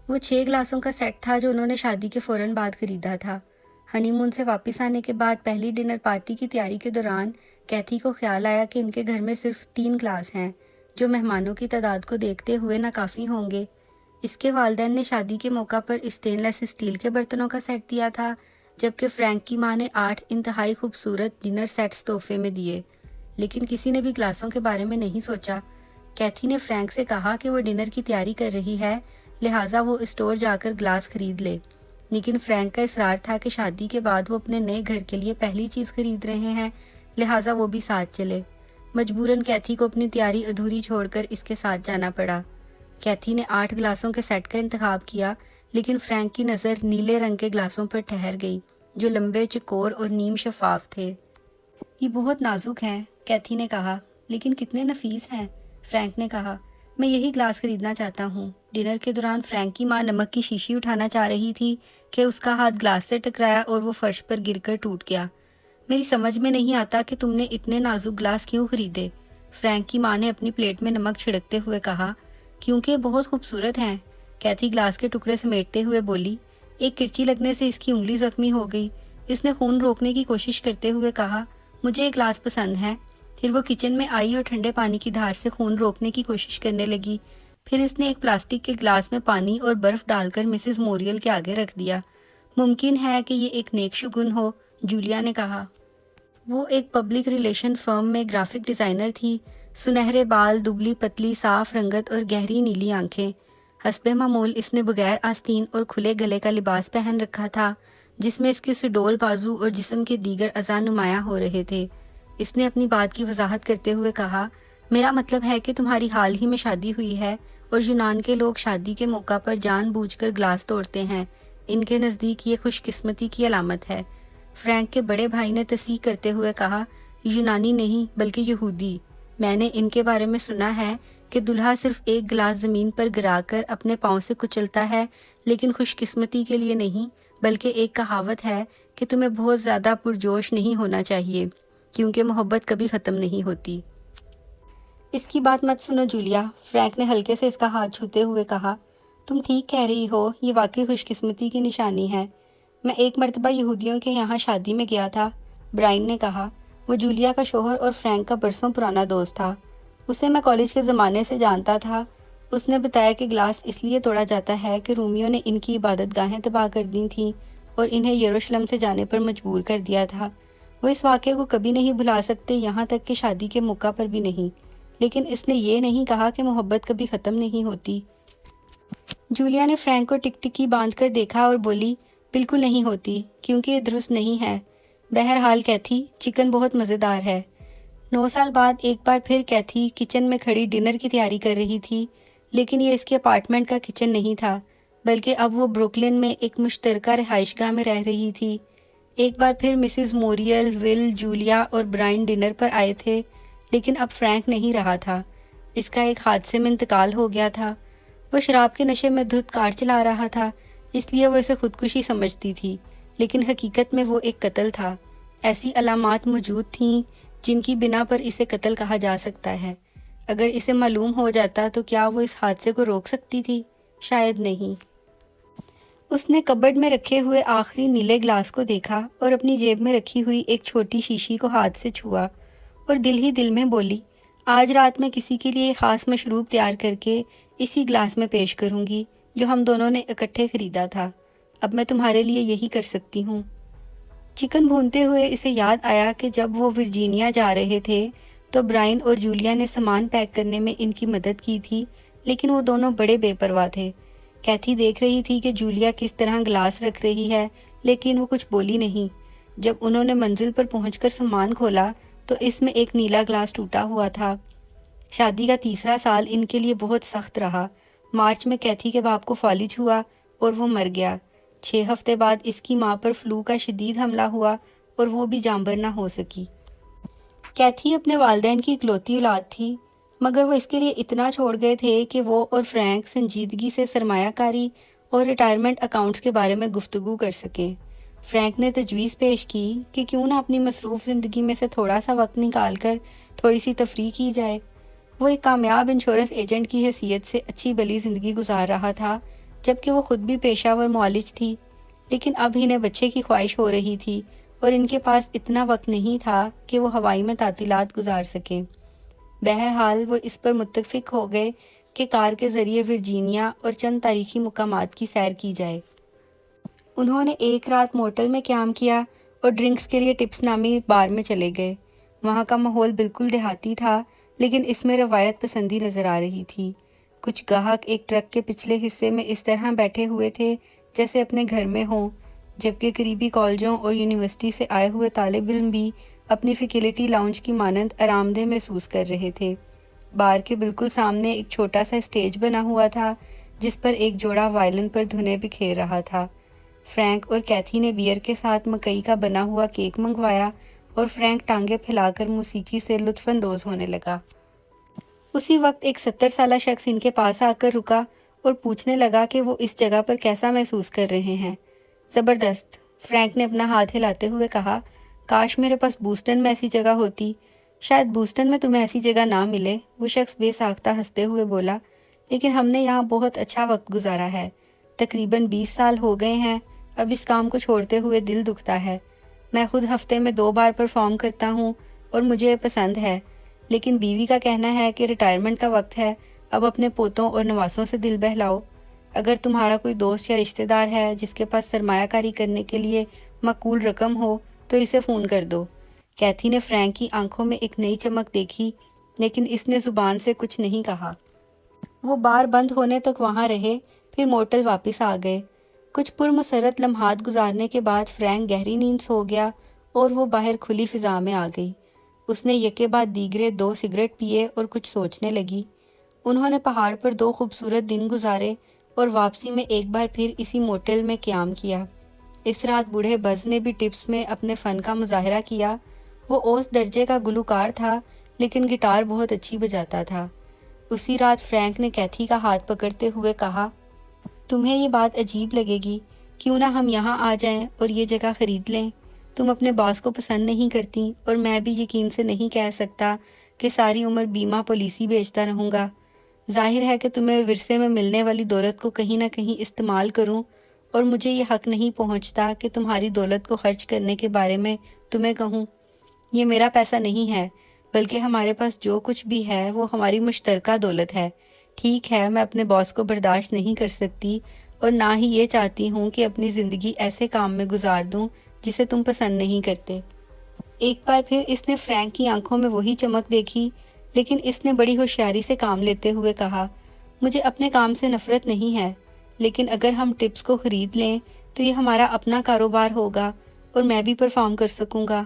وہ 6 گلاسوں کا سیٹ تھا جو انہوں نے شادی کے فوراً بعد خریدا تھا۔ ہنی مون سے واپس آنے کے بعد پہلی ڈنر پارٹی کی تیاری کے دوران کیتھی کو خیال آیا کہ ان کے گھر میں صرف 3 گلاس ہیں، جو مہمانوں کی تعداد کو دیکھتے ہوئے ناکافی ہوں گے۔ اس کے والدین نے شادی کے موقع پر اسٹین لیس اسٹیل کے برتنوں کا سیٹ دیا تھا، جبکہ فرینک کی ماں نے 8 انتہائی خوبصورت ڈنر سیٹس تحفے میں دیے، لیکن کسی نے بھی گلاسوں کے بارے میں نہیں سوچا۔ کیتھی نے فرینک سے کہا کہ وہ ڈنر کی تیاری کر رہی ہے، لہٰذا وہ اسٹور جا کر گلاس خرید لے، لیکن فرینک کا اصرار تھا کہ شادی کے بعد وہ اپنے نئے گھر کے لیے پہلی چیز خرید رہے ہیں، لہٰذا وہ بھی ساتھ چلے۔ مجبوراً کیتھی کو اپنی تیاری ادھوری چھوڑ کر اس کے ساتھ جانا پڑا۔ کیتھی نے 8 گلاسوں کے سیٹ کا انتخاب کیا، لیکن فرینک کی نظر نیلے رنگ کے گلاسوں پر ٹھہر گئی، جو لمبے، چکور اور نیم شفاف تھے۔ یہ بہت نازک ہیں، کیتھی نے کہا، لیکن کتنے نفیس ہیں، فرینک نے کہا۔ میں یہی گلاس خریدنا چاہتا ہوں۔ ڈنر کے دوران فرینک کی ماں نمک کی شیشی اٹھانا چاہ رہی تھی کہ اس کا ہاتھ گلاس سے ٹکرایا اور وہ فرش پر گر کر ٹوٹ گیا۔ میری سمجھ میں نہیں آتا کہ تم نے اتنے نازک گلاس کیوں خریدے، فرینک کی ماں نے اپنی پلیٹ میں نمک چھڑکتے ہوئے کہا۔ کیونکہ بہت خوبصورت ہیں، کیتھی گلاس کے ٹکڑے سمیٹتے ہوئے بولی۔ ایک کرچی لگنے سے اس کی انگلی زخمی ہو گئی۔ اس نے خون روکنے کی کوشش کرتے ہوئے کہا، مجھے ایک گلاس پسند ہے۔ پھر وہ کچن میں آئی اور ٹھنڈے پانی کی دھار سے خون روکنے کی کوشش کرنے لگی۔ پھر اس نے ایک پلاسٹک کے گلاس میں پانی اور برف ڈال کر مسز موریل کے آگے رکھ دیا۔ ممکن ہے کہ یہ ایک نیک شگون ہو، جولیا نے کہا۔ وہ ایک پبلک ریلیشن فرم میں گرافک ڈیزائنر تھی۔ سنہرے بال، دبلی پتلی صاف رنگت اور گہری نیلی آنکھیں۔ حسب معمول اس نے بغیر آستین اور کھلے گلے کا لباس پہن رکھا تھا، جس میں اس کے سڈول بازو اور جسم کے دیگر اعضاء نمایاں ہو رہے تھے۔ اس نے اپنی بات کی وضاحت کرتے ہوئے کہا، میرا مطلب ہے کہ تمہاری حال ہی میں شادی ہوئی ہے اور یونان کے لوگ شادی کے موقع پر جان بوجھ کر گلاس توڑتے ہیں۔ ان کے نزدیک یہ خوش قسمتی کی علامت ہے۔ فرینک کے بڑے بھائی نے تصحیح کرتے ہوئے کہا، یونانی نہیں بلکہ یہودی۔ میں نے ان کے بارے میں سنا ہے کہ دلہا صرف ایک گلاس زمین پر گرا کر اپنے پاؤں سے کچلتا ہے، لیکن خوش قسمتی کے لیے نہیں، بلکہ ایک کہاوت ہے کہ تمہیں بہت زیادہ پرجوش نہیں ہونا چاہیے، کیونکہ محبت کبھی ختم نہیں ہوتی۔ اس کی بات مت سنو جولیا، فرینک نے ہلکے سے اس کا ہاتھ چھوتے ہوئے کہا۔ تم ٹھیک کہہ رہی ہو، یہ واقعی خوش قسمتی کی نشانی ہے۔ میں ایک مرتبہ یہودیوں کے یہاں شادی میں گیا تھا، برائن نے کہا۔ وہ جولیا کا شوہر اور فرینک کا برسوں پرانا دوست تھا۔ اسے میں کالج کے زمانے سے جانتا تھا۔ اس نے بتایا کہ گلاس اس لیے توڑا جاتا ہے کہ رومیوں نے ان کی عبادت گاہیں تباہ کر دی تھیں اور انہیں یروشلم سے جانے پر مجبور کر دیا تھا۔ وہ اس واقعے کو کبھی نہیں بھلا سکتے، یہاں تک کہ شادی کے موقع پر بھی نہیں۔ لیکن اس نے یہ نہیں کہا کہ محبت کبھی ختم نہیں ہوتی۔ جولیا نے فرینک کو ٹکٹکی باندھ کر دیکھا اور بولی، بالکل نہیں ہوتی، کیونکہ یہ درست نہیں ہے۔ بہرحال کیتھی، چکن بہت مزیدار ہے۔ 9 سال بعد ایک بار پھر کیتھی کچن میں کھڑی ڈنر کی تیاری کر رہی تھی، لیکن یہ اس کے اپارٹمنٹ کا کچن نہیں تھا، بلکہ اب وہ بروکلن میں ایک مشترکہ رہائش گاہ میں رہ رہی تھی۔ ایک بار پھر مسز موریل، ول، جولیا اور برائن ڈنر پر آئے تھے، لیکن اب فرینک نہیں رہا تھا۔ اس کا ایک حادثے میں انتقال ہو گیا تھا۔ وہ شراب کے نشے میں دھت کار چلا رہا تھا، اس لیے وہ اسے خودکشی سمجھتی تھی، لیکن حقیقت میں وہ ایک قتل تھا۔ ایسی علامات موجود تھیں جن کی بنا پر اسے قتل کہا جا سکتا ہے۔ اگر اسے معلوم ہو جاتا تو کیا وہ اس حادثے کو روک سکتی تھی؟ شاید نہیں۔ اس نے کبرڈ میں رکھے ہوئے آخری نیلے گلاس کو دیکھا اور اپنی جیب میں رکھی ہوئی ایک چھوٹی شیشی کو ہاتھ سے چھوا اور دل ہی دل میں بولی، آج رات میں کسی کے لیے خاص مشروب تیار کر کے اسی گلاس میں پیش کروں گی جو ہم دونوں نے اکٹھے خریدا تھا۔ اب میں تمہارے لیے یہی کر سکتی ہوں۔ چکن بھونتے ہوئے اسے یاد آیا کہ جب وہ ورجینیا جا رہے تھے تو برائن اور جولیا نے سامان پیک کرنے میں ان کی مدد کی تھی، لیکن وہ دونوں بڑے بے پرواہ تھے۔ کیتھی دیکھ رہی تھی کہ جولیا کس طرح گلاس رکھ رہی ہے، لیکن وہ کچھ بولی نہیں۔ جب انہوں نے منزل پر پہنچ کر سامان کھولا تو اس میں ایک نیلا گلاس ٹوٹا ہوا تھا۔ شادی کا تیسرا سال ان کے لیے بہت سخت رہا۔ مارچ میں کیتھی کے باپ کو فالج ہوا اور وہ مر گیا۔ 6 ہفتے بعد اس کی ماں پر فلو کا شدید حملہ ہوا اور وہ بھی جانبر نہ ہو سکی۔ کیتھی اپنے والدین کی اکلوتی اولاد تھی، مگر وہ اس کے لیے اتنا چھوڑ گئے تھے کہ وہ اور فرینک سنجیدگی سے سرمایہ کاری اور ریٹائرمنٹ اکاؤنٹس کے بارے میں گفتگو کر سکیں۔ فرینک نے تجویز پیش کی کہ کیوں نہ اپنی مصروف زندگی میں سے تھوڑا سا وقت نکال کر تھوڑی سی تفریح کی جائے۔ وہ ایک کامیاب انشورنس ایجنٹ کی حیثیت سے اچھی بھلی زندگی گزار رہا تھا، جبکہ وہ خود بھی پیشہ ور معالج تھی، لیکن اب انہیں بچے کی خواہش ہو رہی تھی اور ان کے پاس اتنا وقت نہیں تھا کہ وہ ہوائی میں تعطیلات گزار سکیں۔ بہرحال وہ اس پر متفق ہو گئے کہ کار کے ذریعے ورجینیا اور چند تاریخی مقامات کی سیر کی جائے۔ انہوں نے ایک رات موٹل میں قیام کیا اور ڈرنکس کے لیے ٹپس نامی بار میں چلے گئے۔ وہاں کا ماحول بالکل دیہاتی تھا، لیکن اس میں روایت پسندی نظر آ رہی تھی۔ کچھ گاہک ایک ٹرک کے پچھلے حصے میں اس طرح بیٹھے ہوئے تھے جیسے اپنے گھر میں ہوں، جبکہ قریبی کالجوں اور یونیورسٹی سے آئے ہوئے طالب علم بھی اپنی فیکلٹی لاؤنج کی مانند آرام دہ محسوس کر رہے تھے۔ بار کے بالکل سامنے ایک چھوٹا سا اسٹیج بنا ہوا تھا جس پر ایک جوڑا وائلن پر دھنیں بکھیر رہا تھا۔ فرینک اور کیتھی نے بیئر کے ساتھ مکئی کا بنا ہوا کیک منگوایا اور فرینک ٹانگیں پھیلا کر موسیقی سے لطف اندوز ہونے لگا۔ اسی وقت ایک 70 سالہ شخص ان کے پاس آ کر رکا اور پوچھنے لگا کہ وہ اس جگہ پر کیسا محسوس کر رہے ہیں۔ زبردست، فرینک نے اپنا ہاتھ ہلاتے ہوئے کہا، کاش میرے پاس بوسٹن میں ایسی جگہ ہوتی۔ شاید بوسٹن میں تمہیں ایسی جگہ نہ ملے، وہ شخص بے ساختہ ہنستے ہوئے بولا، لیکن ہم نے یہاں بہت اچھا وقت گزارا ہے۔ تقریباً 20 سال ہو گئے ہیں، اب اس کام کو چھوڑتے ہوئے دل دکھتا ہے۔ میں خود ہفتے میں 2 بار پرفارم کرتا ہوں اور مجھے یہ پسند ہے، لیکن بیوی کا کہنا ہے کہ ریٹائرمنٹ کا وقت ہے، اب اپنے پوتوں اور نواسوں سے دل بہلاؤ۔ اگر تمہارا کوئی دوست یا رشتہ دار ہے جس کے پاس سرمایہ کاری کرنے کے لیے معقول رقم ہو تو اسے فون کر دو۔ کیتھی نے فرینک کی آنکھوں میں ایک نئی چمک دیکھی، لیکن اس نے زبان سے کچھ نہیں کہا۔ وہ بار بند ہونے تک وہاں رہے، پھر موٹل واپس آ گئے۔ کچھ پرمسرت لمحات گزارنے کے بعد فرینک گہری نیند سو گیا اور وہ باہر کھلی فضا میں آ گئی۔ اس نے یکے بعد دیگرے 2 سگریٹ پیے اور کچھ سوچنے لگی۔ انہوں نے پہاڑ پر 2 خوبصورت دن گزارے اور واپسی میں ایک بار پھر اسی موٹل میں قیام کیا۔ اس رات بوڑھے بز نے بھی ٹپس میں اپنے فن کا مظاہرہ کیا۔ وہ اوس درجے کا گلوکار تھا، لیکن گٹار بہت اچھی بجاتا تھا۔ اسی رات فرینک نے کیتھی کا ہاتھ پکڑتے ہوئے کہا، تمہیں یہ بات عجیب لگے گی، کیوں نہ ہم یہاں آ جائیں اور یہ جگہ خرید لیں؟ تم اپنے باس کو پسند نہیں کرتی اور میں بھی یقین سے نہیں کہہ سکتا کہ ساری عمر بیمہ پالیسی بیچتا رہوں گا۔ ظاہر ہے کہ تمہیں ورثے میں ملنے والی دولت کو کہیں نہ کہیں استعمال کروں، اور مجھے یہ حق نہیں پہنچتا کہ تمہاری دولت کو خرچ کرنے کے بارے میں تمہیں کہوں۔ یہ میرا پیسہ نہیں ہے، بلکہ ہمارے پاس جو کچھ بھی ہے وہ ہماری مشترکہ دولت ہے۔ ٹھیک ہے، میں اپنے باس کو برداشت نہیں کر سکتی اور نہ ہی یہ چاہتی ہوں کہ اپنی زندگی ایسے کام میں گزار دوں جسے تم پسند نہیں کرتے۔ ایک بار پھر اس نے فرینک کی آنکھوں میں وہی چمک دیکھی، لیکن اس نے بڑی ہوشیاری سے کام لیتے ہوئے کہا، مجھے اپنے کام سے نفرت نہیں ہے، لیکن اگر ہم ٹپس کو خرید لیں تو یہ ہمارا اپنا کاروبار ہوگا اور میں بھی پرفارم کر سکوں گا۔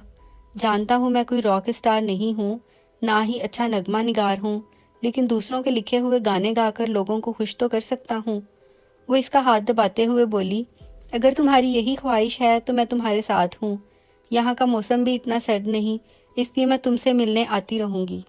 جانتا ہوں میں کوئی راک اسٹار نہیں ہوں، نہ ہی اچھا نغمہ نگار ہوں، لیکن دوسروں کے لکھے ہوئے گانے گا کر لوگوں کو خوش تو کر سکتا ہوں۔ وہ اس کا ہاتھ دباتے ہوئے بولی، اگر تمہاری یہی خواہش ہے تو میں تمہارے ساتھ ہوں۔ یہاں کا موسم بھی اتنا سرد نہیں، اس لیے میں تم سے ملنے آتی رہوں گی۔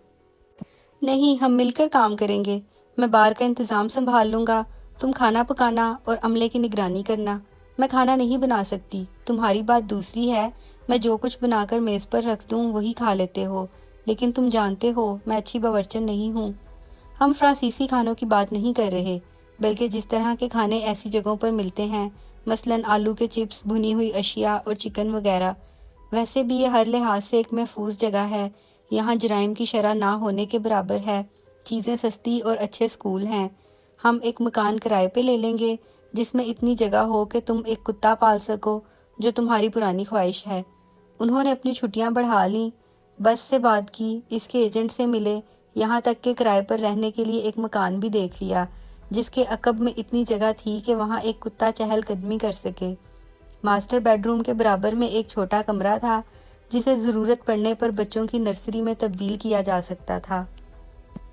نہیں، ہم مل کر کام کریں گے۔ میں بار کا انتظام سنبھال لوں گا، تم کھانا پکانا اور عملے کی نگرانی کرنا۔ میں کھانا نہیں بنا سکتی، تمہاری بات دوسری ہے، میں جو کچھ بنا کر میز پر رکھ دوں وہی کھا لیتے ہو، لیکن تم جانتے ہو میں اچھی باورچن نہیں ہوں۔ ہم فرانسیسی کھانوں کی بات نہیں کر رہے، بلکہ جس طرح کے کھانے ایسی جگہوں پر ملتے ہیں، مثلاً آلو کے چپس، بھنی ہوئی اشیاء اور چکن وغیرہ۔ ویسے بھی یہ ہر لحاظ سے ایک محفوظ جگہ ہے، یہاں جرائم کی شرح نہ ہونے کے برابر ہے، چیزیں سستی اور اچھے سکول ہیں۔ ہم ایک مکان کرائے پہ لے لیں گے جس میں اتنی جگہ ہو کہ تم ایک کتا پال سکو، جو تمہاری پرانی خواہش ہے۔ انہوں نے اپنی چھٹیاں بڑھا لیں، بس سے بات کی، اس کے ایجنٹ سے ملے، یہاں تک کہ کرائے پر رہنے کے لیے ایک مکان بھی دیکھ لیا جس کے عقب میں اتنی جگہ تھی کہ وہاں ایک کتا چہل قدمی کر سکے۔ ماسٹر بیڈ روم کے برابر میں ایک چھوٹا کمرہ تھا جسے ضرورت پڑنے پر بچوں کی نرسری میں تبدیل کیا جا سکتا تھا۔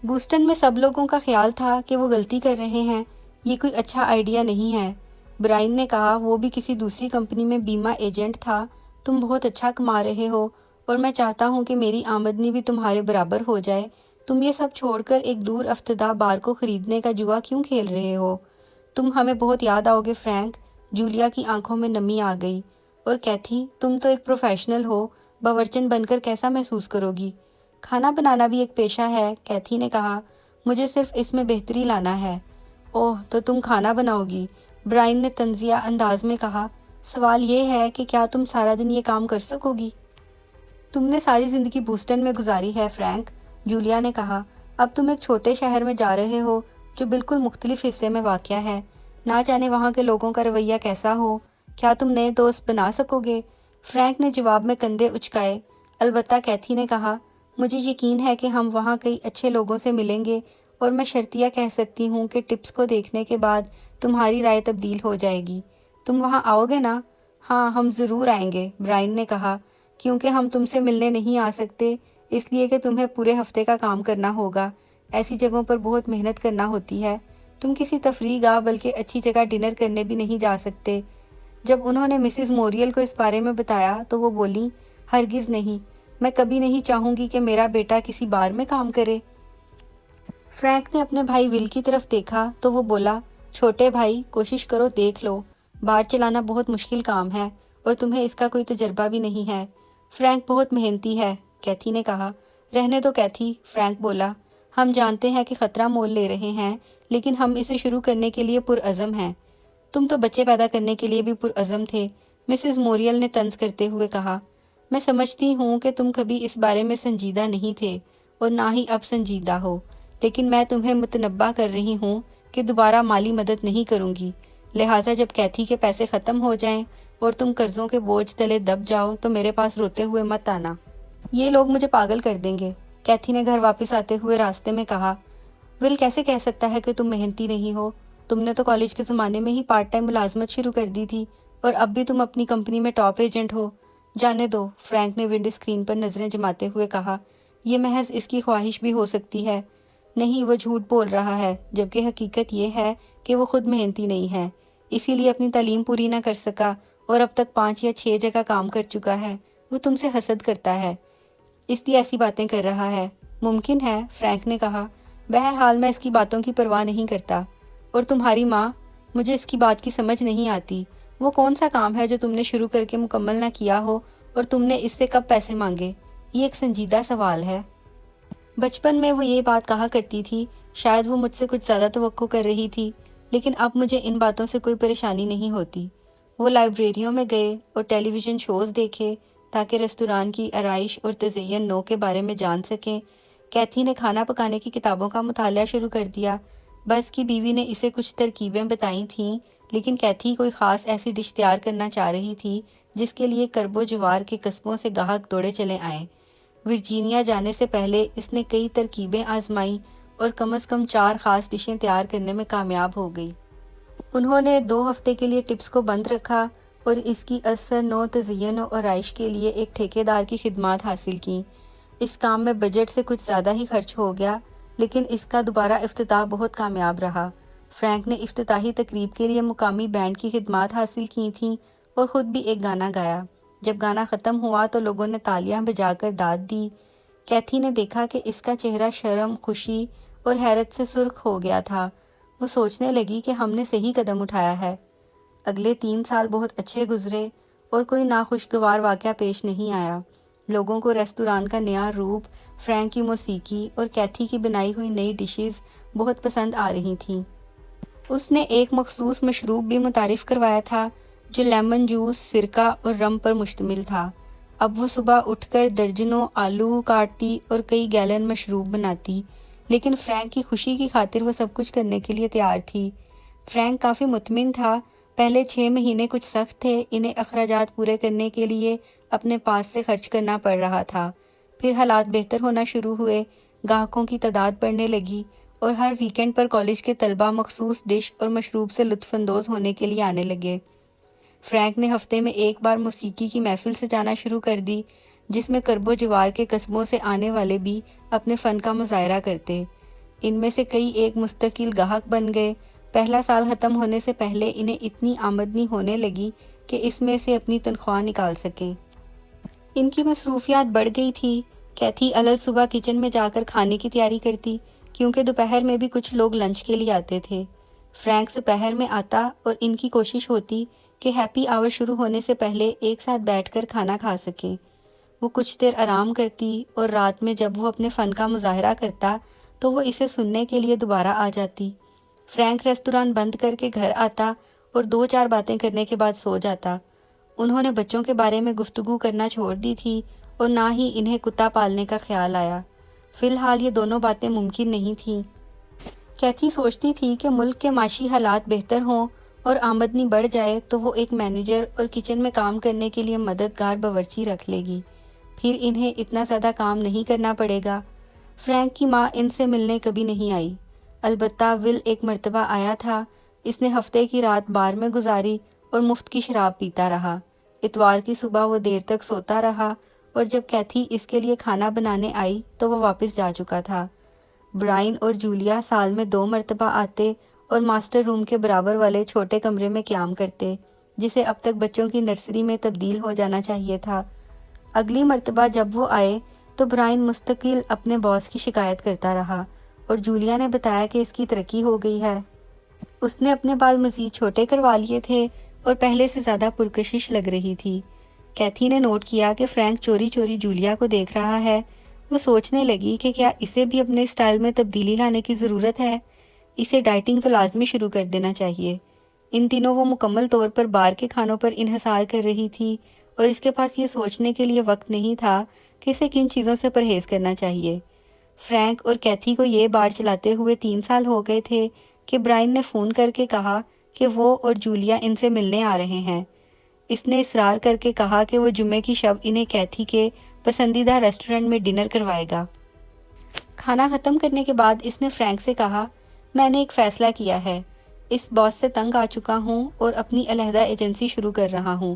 بوسٹن میں سب لوگوں کا خیال تھا کہ وہ غلطی کر رہے ہیں، یہ کوئی اچھا آئیڈیا نہیں ہے۔ برائن نے کہا، وہ بھی کسی دوسری کمپنی میں بیمہ ایجنٹ تھا۔ تم بہت اچھا کما رہے ہو اور میں چاہتا ہوں کہ میری آمدنی بھی تمہارے برابر ہو جائے۔ تم یہ سب چھوڑ کر ایک دور افتادہ بار کو خریدنے کا جوا کیوں کھیل رہے ہو؟ تم ہمیں بہت یاد آؤ گے فرینک۔ جولیا کی آنکھوں میں نمی آ گئی۔ اور کیتھی، تم تو ایک پروفیشنل ہو، باورچن بن کر کیسا محسوس کرو گی؟ کھانا بنانا بھی ایک پیشہ ہے، کیتھی نے کہا، مجھے صرف اس میں بہتری لانا ہے۔ اوہ، تو تم کھانا بناؤ گی؟ برائن نے تنزیہ انداز میں کہا، سوال یہ ہے کہ کیا تم سارا دن یہ کام کر سکو گی؟ تم نے ساری زندگی بوسٹن میں گزاری ہے فرینک، جولیا نے کہا۔ اب تم ایک چھوٹے شہر میں جا رہے ہو جو بالکل مختلف حصے میں واقع ہے۔ نہ جانے وہاں کے لوگوں کا رویہ کیسا ہو، کیا تم نئے دوست بنا سکو گے؟ فرینک نے جواب میں کندھے اچکائے۔ البتہ کیتھی نے کہا، مجھے یقین ہے کہ ہم وہاں کئی اچھے لوگوں سے ملیں گے اور میں شرطیہ کہہ سکتی ہوں کہ ٹپس کو دیکھنے کے بعد تمہاری رائے تبدیل ہو جائے گی۔ تم وہاں آؤ گے نا؟ ہاں، ہم ضرور آئیں گے، برائن نے کہا، کیونکہ ہم تم سے ملنے نہیں آ سکتے اس لیے کہ تمہیں پورے ہفتے کا کام کرنا ہوگا۔ ایسی جگہوں پر بہت محنت کرنا ہوتی ہے۔ تم کسی تفریح گاہ بلکہ اچھی جگہ ڈنر کرنے بھی نہیں جا سکتے۔ جب انہوں نے مسز موریل کو اس بارے میں بتایا تو وہ بولیں، ہرگز نہیں، میں کبھی نہیں چاہوں گی کہ میرا بیٹا کسی بار میں کام کرے۔ فرینک نے اپنے بھائی ول کی طرف دیکھا تو وہ بولا، چھوٹے بھائی، کوشش کرو دیکھ لو، بار چلانا بہت مشکل کام ہے اور تمہیں اس کا کوئی تجربہ بھی نہیں ہے۔ فرینک بہت محنتی ہے، کیتھی نے کہا۔ رہنے دو کیتھی، فرینک بولا، ہم جانتے ہیں کہ خطرہ مول لے رہے ہیں لیکن ہم اسے شروع کرنے کے لیے پرعزم ہیں۔ تم تو بچے پیدا کرنے کے لیے بھی پرعزم تھے، مسز موریل نے طنز کرتے ہوئے کہا۔ میں سمجھتی ہوں کہ تم کبھی اس بارے میں سنجیدہ نہیں تھے اور نہ ہی اب سنجیدہ ہو، لیکن میں تمہیں متنبہ کر رہی ہوں کہ دوبارہ مالی مدد نہیں کروں گی، لہٰذا جب کیتھی کے پیسے ختم ہو جائیں اور تم قرضوں کے بوجھ تلے دب جاؤ تو میرے پاس روتے ہوئے مت آنا۔ یہ لوگ مجھے پاگل کر دیں گے، کیتھی نے گھر واپس آتے ہوئے راستے میں کہا۔ ول کیسے کہہ سکتا ہے کہ تم محنتی نہیں ہو؟ تم نے تو کالج کے زمانے میں ہی پارٹ ٹائم ملازمت شروع کر دی تھی اور اب بھی تم اپنی کمپنی میں ٹاپ ایجنٹ ہو۔ جانے دو، فرینک نے ونڈو اسکرین پر نظریں جماتے ہوئے کہا، یہ محض اس کی خواہش بھی ہو سکتی ہے۔ نہیں، وہ جھوٹ بول رہا ہے، جبکہ حقیقت یہ ہے کہ وہ خود محنتی نہیں ہے، اسی لیے اپنی تعلیم پوری نہ کر سکا اور اب تک 5 یا 6 جگہ کام کر چکا ہے۔ وہ تم سے حسد کرتا ہے، اس لیے ایسی باتیں کر رہا ہے۔ ممکن ہے، فرینک نے کہا، بہرحال میں اس کی باتوں کی پرواہ نہیں کرتا۔ اور تمہاری ماں؟ مجھے اس کی بات کی سمجھ نہیں آتی۔ وہ کون سا کام ہے جو تم نے شروع کر کے مکمل نہ کیا ہو اور تم نے اس سے کب پیسے مانگے؟ یہ ایک سنجیدہ سوال ہے۔ بچپن میں وہ یہ بات کہا کرتی تھی، شاید وہ مجھ سے کچھ زیادہ توقع کر رہی تھی، لیکن اب مجھے ان باتوں سے کوئی پریشانی نہیں ہوتی۔ وہ لائبریریوں میں گئے اور ٹیلی ویژن شوز دیکھے تاکہ ریستوران کی آرائش اور تزئین نو کے بارے میں جان سکیں۔ کیتھی نے کھانا پکانے کی کتابوں کا مطالعہ شروع کر دیا۔ بس کی بیوی نے اسے کچھ ترکیبیں بتائی تھیں، لیکن کیتھی کوئی خاص ایسی ڈش تیار کرنا چاہ رہی تھی جس کے لیے کرب و جوار کے قصبوں سے گاہک دوڑے چلے آئیں۔ ورجینیا جانے سے پہلے اس نے کئی ترکیبیں آزمائیں اور کم از کم 4 خاص ڈشیں تیار کرنے میں کامیاب ہو گئی۔ انہوں نے 2 ہفتے کے لیے ٹپس کو بند رکھا اور اس کی اثر نو تزئین و آرائش کے لیے ایک ٹھیکیدار کی خدمات حاصل کیں۔ اس کام میں بجٹ سے کچھ زیادہ ہی خرچ ہو گیا، لیکن اس کا دوبارہ افتتاح بہت کامیاب رہا۔ فرینک نے افتتاحی تقریب کے لیے مقامی بینڈ کی خدمات حاصل کی تھیں اور خود بھی ایک گانا گایا۔ جب گانا ختم ہوا تو لوگوں نے تالیاں بجا کر داد دی۔ کیتھی نے دیکھا کہ اس کا چہرہ شرم، خوشی اور حیرت سے سرخ ہو گیا تھا۔ وہ سوچنے لگی کہ ہم نے صحیح قدم اٹھایا ہے۔ اگلے 3 سال بہت اچھے گزرے اور کوئی ناخوشگوار واقعہ پیش نہیں آیا۔ لوگوں کو ریستوران کا نیا روپ، فرینک کی موسیقی اور کیتھی کی بنائی ہوئی نئی ڈشز بہت پسند آ رہی تھیں۔ اس نے ایک مخصوص مشروب بھی متعارف کروایا تھا جو لیمن جوس، سرکہ اور رم پر مشتمل تھا۔ اب وہ صبح اٹھ کر درجنوں آلو کاٹتی اور کئی گیلن مشروب بناتی، لیکن فرینک کی خوشی کی خاطر وہ سب کچھ کرنے کے لیے تیار تھی۔ فرینک کافی مطمئن تھا۔ پہلے 6 مہینے کچھ سخت تھے، انہیں اخراجات پورے کرنے کے لیے اپنے پاس سے خرچ کرنا پڑ رہا تھا۔ پھر حالات بہتر ہونا شروع ہوئے، گاہکوں کی تعداد بڑھنے لگی اور ہر ویکنڈ پر کالج کے طلباء مخصوص ڈش اور مشروب سے لطف اندوز ہونے کے لیے آنے لگے۔ فرینک نے ہفتے میں ایک بار موسیقی کی محفل سجانا شروع کر دی، جس میں کرب و جوار کے قصبوں سے آنے والے بھی اپنے فن کا مظاہرہ کرتے۔ ان میں سے کئی ایک مستقل گاہک بن گئے۔ پہلا سال ختم ہونے سے پہلے انہیں اتنی آمدنی ہونے لگی کہ اس میں سے اپنی تنخواہ نکال سکیں۔ ان کی مصروفیات بڑھ گئی تھی۔ کیتھی الل صبح کچن میں جا کر کھانے کی تیاری کرتی، کیونکہ دوپہر میں بھی کچھ لوگ لنچ کے لیے آتے تھے۔ فرینک دوپہر میں آتا اور ان کی کوشش ہوتی کہ ہیپی آور شروع ہونے سے پہلے ایک ساتھ بیٹھ کر کھانا کھا سکیں۔ وہ کچھ دیر آرام کرتی اور رات میں جب وہ اپنے فن کا مظاہرہ کرتا تو وہ اسے سننے کے لیے دوبارہ آ جاتی۔ فرینک ریستوران بند کر کے گھر آتا اور 2-4 باتیں کرنے کے بعد سو جاتا۔ انہوں نے بچوں کے بارے میں گفتگو کرنا چھوڑ دی تھی اور نہ ہی انہیں کتا پالنے کا خیال آیا۔ فی الحال یہ دونوں باتیں ممکن نہیں تھیں۔ کیتھی سوچتی تھی کہ ملک کے معاشی حالات بہتر ہوں اور آمدنی بڑھ جائے تو وہ ایک مینیجر اور کچن میں کام کرنے کے لیے مددگار باورچی رکھ لے گی، پھر انہیں اتنا زیادہ کام نہیں کرنا پڑے گا۔ فرینک کی ماں ان سے ملنے کبھی نہیں آئی، البتہ ول ایک مرتبہ آیا تھا۔ اس نے ہفتے کی رات بار میں گزاری اور مفت کی شراب پیتا رہا۔ اتوار کی صبح وہ دیر تک سوتا رہا اور جب کیتھی اس کے لیے کھانا بنانے آئی تو وہ واپس جا چکا تھا۔ برائن اور جولیا سال میں 2 مرتبہ آتے اور ماسٹر روم کے برابر والے چھوٹے کمرے میں قیام کرتے، جسے اب تک بچوں کی نرسری میں تبدیل ہو جانا چاہیے تھا۔ اگلی مرتبہ جب وہ آئے تو برائن مستقل اپنے باس کی شکایت کرتا رہا اور جولیا نے بتایا کہ اس کی ترقی ہو گئی ہے۔ اس نے اپنے بال مزید چھوٹے کروا لیے تھے اور پہلے سے زیادہ پرکشش لگ رہی تھی۔ کیتھی نے نوٹ کیا کہ فرینک چوری چوری جولیا کو دیکھ رہا ہے۔ وہ سوچنے لگی کہ کیا اسے بھی اپنے اسٹائل میں تبدیلی لانے کی ضرورت ہے۔ اسے ڈائٹنگ تو لازمی شروع کر دینا چاہیے۔ ان دنوں وہ مکمل طور پر باہر کے کھانوں پر انحصار کر رہی تھی اور اس کے پاس یہ سوچنے کے لیے وقت نہیں تھا کہ اسے کن چیزوں سے پرہیز کرنا چاہیے۔ فرینک اور کیتھی کو یہ بار چلاتے ہوئے 3 سال ہو گئے تھے کہ برائن نے فون کر کے کہا کہ وہ اور جولیا ان سے ملنے آ رہے ہیں۔ اس نے اصرار کر کے کہا کہ وہ جمعے کی شب انہیں کیتھی کے پسندیدہ ریسٹورنٹ میں ڈنر کروائے گا۔ کھانا ختم کرنے کے بعد اس نے فرینک سے کہا، میں نے ایک فیصلہ کیا ہے، اس باس سے تنگ آ چکا ہوں اور اپنی علیحدہ ایجنسی شروع کر رہا ہوں۔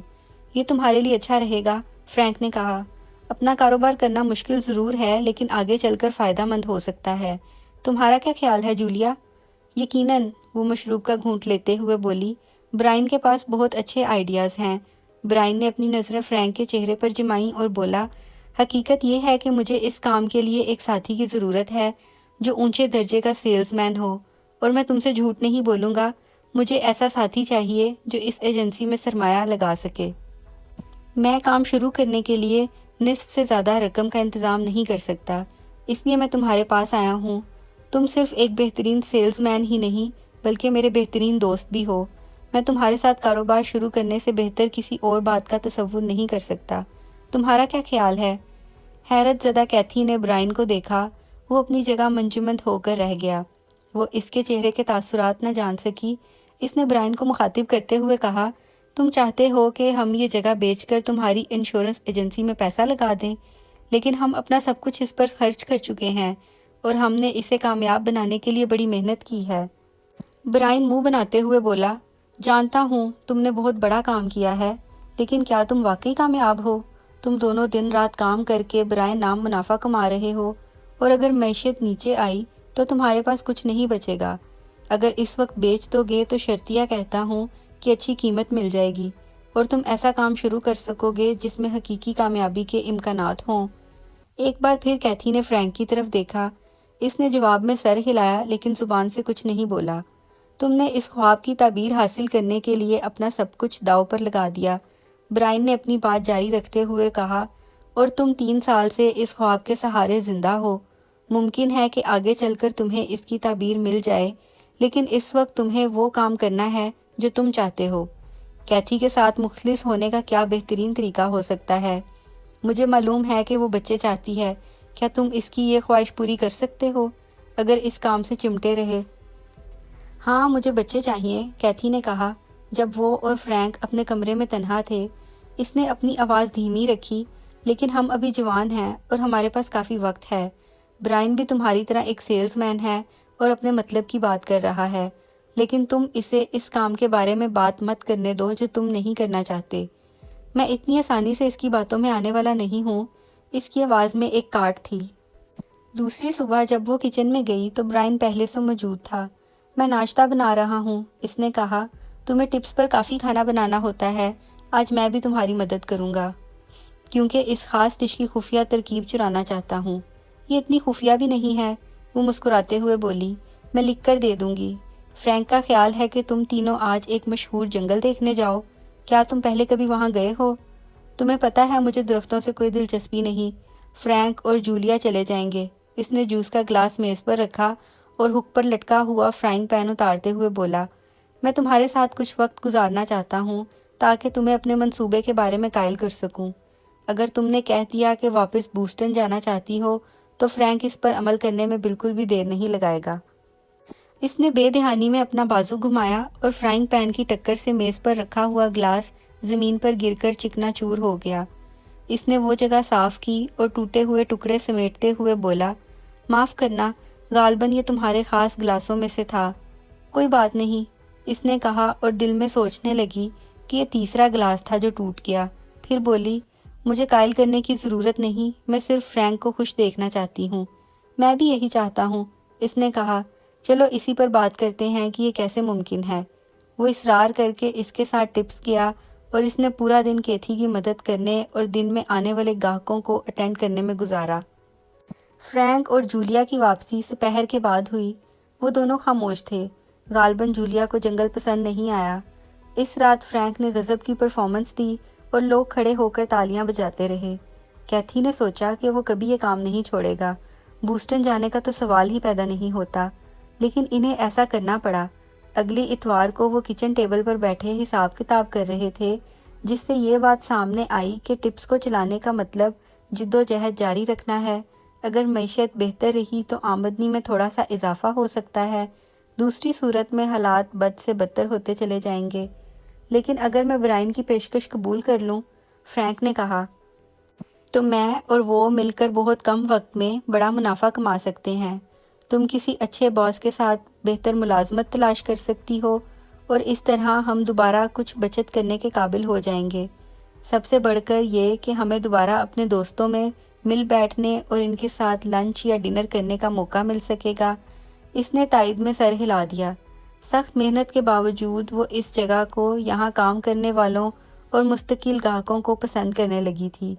یہ تمہارے لیے اچھا رہے گا، فرینک نے کہا۔ اپنا کاروبار کرنا مشکل ضرور ہے لیکن آگے چل کر فائدہ مند ہو سکتا ہے۔ تمہارا کیا خیال ہے جولیا؟ یقیناً، وہ مشروب کا گھونٹ لیتے ہوئے بولی، برائن کے پاس بہت اچھے آئیڈیاز ہیں۔ برائن نے اپنی نظریں فرینک کے چہرے پر جمائیں اور بولا، حقیقت یہ ہے کہ مجھے اس کام کے لیے ایک ساتھی کی ضرورت ہے جو اونچے درجے کا سیلز مین ہو، اور میں تم سے جھوٹ نہیں بولوں گا، مجھے ایسا ساتھی چاہیے جو اس ایجنسی میں سرمایہ لگا سکے۔ میں کام شروع کرنے کے لیے نصف سے زیادہ رقم کا انتظام نہیں کر سکتا، اس لیے میں تمہارے پاس آیا ہوں۔ تم صرف ایک بہترین سیلز مین ہی نہیں بلکہ میرے بہترین دوست بھی ہو۔ میں تمہارے ساتھ کاروبار شروع کرنے سے بہتر کسی اور بات کا تصور نہیں کر سکتا۔ تمہارا کیا خیال ہے؟ حیرت زدہ کیتھی نے برائن کو دیکھا۔ وہ اپنی جگہ منجمد ہو کر رہ گیا۔ وہ اس کے چہرے کے تاثرات نہ جان سکی۔ اس نے برائن کو مخاطب کرتے ہوئے کہا، تم چاہتے ہو کہ ہم یہ جگہ بیچ کر تمہاری انشورنس ایجنسی میں پیسہ لگا دیں، لیکن ہم اپنا سب کچھ اس پر خرچ کر چکے ہیں اور ہم نے اسے کامیاب بنانے کے لیے بڑی محنت کی ہے۔ برائن منہ بناتے ہوئے بولا، جانتا ہوں تم نے بہت بڑا کام کیا ہے، لیکن کیا تم واقعی کامیاب ہو؟ تم دونوں دن رات کام کر کے برائے نام منافع کما رہے ہو، اور اگر معیشت نیچے آئی تو تمہارے پاس کچھ نہیں بچے گا۔ اگر اس وقت بیچ دو گے تو شرطیہ کہتا ہوں کہ اچھی قیمت مل جائے گی اور تم ایسا کام شروع کر سکو گے جس میں حقیقی کامیابی کے امکانات ہوں۔ ایک بار پھر کیتھی نے فرینک کی طرف دیکھا۔ اس نے جواب میں سر ہلایا لیکن زبان سے کچھ نہیں بولا۔ تم نے اس خواب کی تعبیر حاصل کرنے کے لیے اپنا سب کچھ داؤ پر لگا دیا، برائن نے اپنی بات جاری رکھتے ہوئے کہا، اور تم 3 سال سے اس خواب کے سہارے زندہ ہو۔ ممکن ہے کہ آگے چل کر تمہیں اس کی تعبیر مل جائے، لیکن اس وقت تمہیں وہ کام کرنا ہے جو تم چاہتے ہو۔ کیتھی کے ساتھ مخلص ہونے کا کیا بہترین طریقہ ہو سکتا ہے؟ مجھے معلوم ہے کہ وہ بچے چاہتی ہے، کیا تم اس کی یہ خواہش پوری کر سکتے ہو اگر اس کام سے چمٹے رہے؟ ہاں، مجھے بچے چاہیے، کیتھی نے کہا جب وہ اور فرینک اپنے کمرے میں تنہا تھے۔ اس نے اپنی آواز دھیمی رکھی، لیکن ہم ابھی جوان ہیں اور ہمارے پاس کافی وقت ہے۔ برائن بھی تمہاری طرح ایک سیلز مین ہے اور اپنے مطلب کی بات کر رہا ہے، لیکن تم اسے اس کام کے بارے میں بات مت کرنے دو جو تم نہیں کرنا چاہتے۔ میں اتنی آسانی سے اس کی باتوں میں آنے والا نہیں ہوں۔ اس کی آواز میں ایک کاٹ تھی۔ دوسری صبح جب وہ کچن میں گئی تو برائن پہلے سے موجود تھا۔ میں ناشتہ بنا رہا ہوں، اس نے کہا، تمہیں ٹپس پر کافی کھانا بنانا ہوتا ہے، آج میں بھی تمہاری مدد کروں گا، کیونکہ اس خاص ڈش کی خفیہ ترکیب چرانا چاہتا ہوں۔ یہ اتنی خفیہ بھی نہیں ہے، وہ مسکراتے ہوئے بولی، میں لکھ کر دے دوں گی۔ فرینک کا خیال ہے کہ تم تینوں آج ایک مشہور جنگل دیکھنے جاؤ، کیا تم پہلے کبھی وہاں گئے ہو؟ تمہیں پتہ ہے مجھے درختوں سے کوئی دلچسپی نہیں۔ فرینک اور جولیا چلے جائیں گے۔ اس نے جوس کا گلاس میز پر رکھا اور ہک پر لٹکا ہوا فرائنگ پین اتارتے ہوئے بولا، میں تمہارے ساتھ کچھ وقت گزارنا چاہتا ہوں تاکہ تمہیں اپنے منصوبے کے بارے میں قائل کر سکوں۔ اگر تم نے کہہ دیا کہ واپس بوسٹن جانا چاہتی ہو تو فرینک اس پر عمل کرنے میں بالکل بھی دیر نہیں لگائے گا۔ اس نے بے دہانی میں اپنا بازو گھمایا اور فرائنگ پین کی ٹکر سے میز پر رکھا ہوا گلاس زمین پر گر کر چکنا چور ہو گیا۔ اس نے وہ جگہ صاف کی اور ٹوٹے ہوئے ٹکڑے سمیٹتے ہوئے بولا، معاف کرنا، غالباً یہ تمہارے خاص گلاسوں میں سے تھا۔ کوئی بات نہیں، اس نے کہا اور دل میں سوچنے لگی کہ یہ تیسرا گلاس تھا جو ٹوٹ گیا۔ پھر بولی، مجھے قائل کرنے کی ضرورت نہیں، میں صرف فرینک کو خوش دیکھنا چاہتی ہوں۔ میں بھی یہی چاہتا ہوں، اس نے کہا۔ چلو اسی پر بات کرتے ہیں کہ یہ کیسے ممکن ہے۔ وہ اصرار کر کے اس کے ساتھ ٹپس کیا اور اس نے پورا دن کیتھی کی مدد کرنے اور دن میں آنے والے گاہکوں کو اٹینڈ کرنے میں گزارا۔ فرینک اور جولیا کی واپسی سپہر کے بعد ہوئی۔ وہ دونوں خاموش تھے۔ غالباً جولیا کو جنگل پسند نہیں آیا۔ اس رات فرینک نے غضب کی پرفارمنس دی اور لوگ کھڑے ہو کر تالیاں بجاتے رہے۔ کیتھی نے سوچا کہ وہ کبھی یہ کام نہیں چھوڑے گا۔ بوسٹن جانے کا تو سوال ہی پیدا نہیں ہوتا، لیکن انہیں ایسا کرنا پڑا۔ اگلی اتوار کو وہ کچن ٹیبل پر بیٹھے حساب کتاب کر رہے تھے، جس سے یہ بات سامنے آئی کہ ٹپس کو چلانے کا مطلب جد و جہد جاری رکھنا ہے۔ اگر معیشت بہتر رہی تو آمدنی میں تھوڑا سا اضافہ ہو سکتا ہے، دوسری صورت میں حالات بد سے بدتر ہوتے چلے جائیں گے۔ لیکن اگر میں برائن کی پیشکش قبول کر لوں، فرینک نے کہا، تو میں اور وہ مل کر بہت کم وقت میں بڑا منافع کما سکتے ہیں۔ تم کسی اچھے باس کے ساتھ بہتر ملازمت تلاش کر سکتی ہو اور اس طرح ہم دوبارہ کچھ بچت کرنے کے قابل ہو جائیں گے۔ سب سے بڑھ کر یہ کہ ہمیں دوبارہ اپنے دوستوں میں مل بیٹھنے اور ان کے ساتھ لنچ یا ڈنر کرنے کا موقع مل سکے گا۔ اس نے تائید میں سر ہلا دیا۔ سخت محنت کے باوجود وہ اس جگہ کو، یہاں کام کرنے والوں اور مستقل گاہکوں کو پسند کرنے لگی تھی۔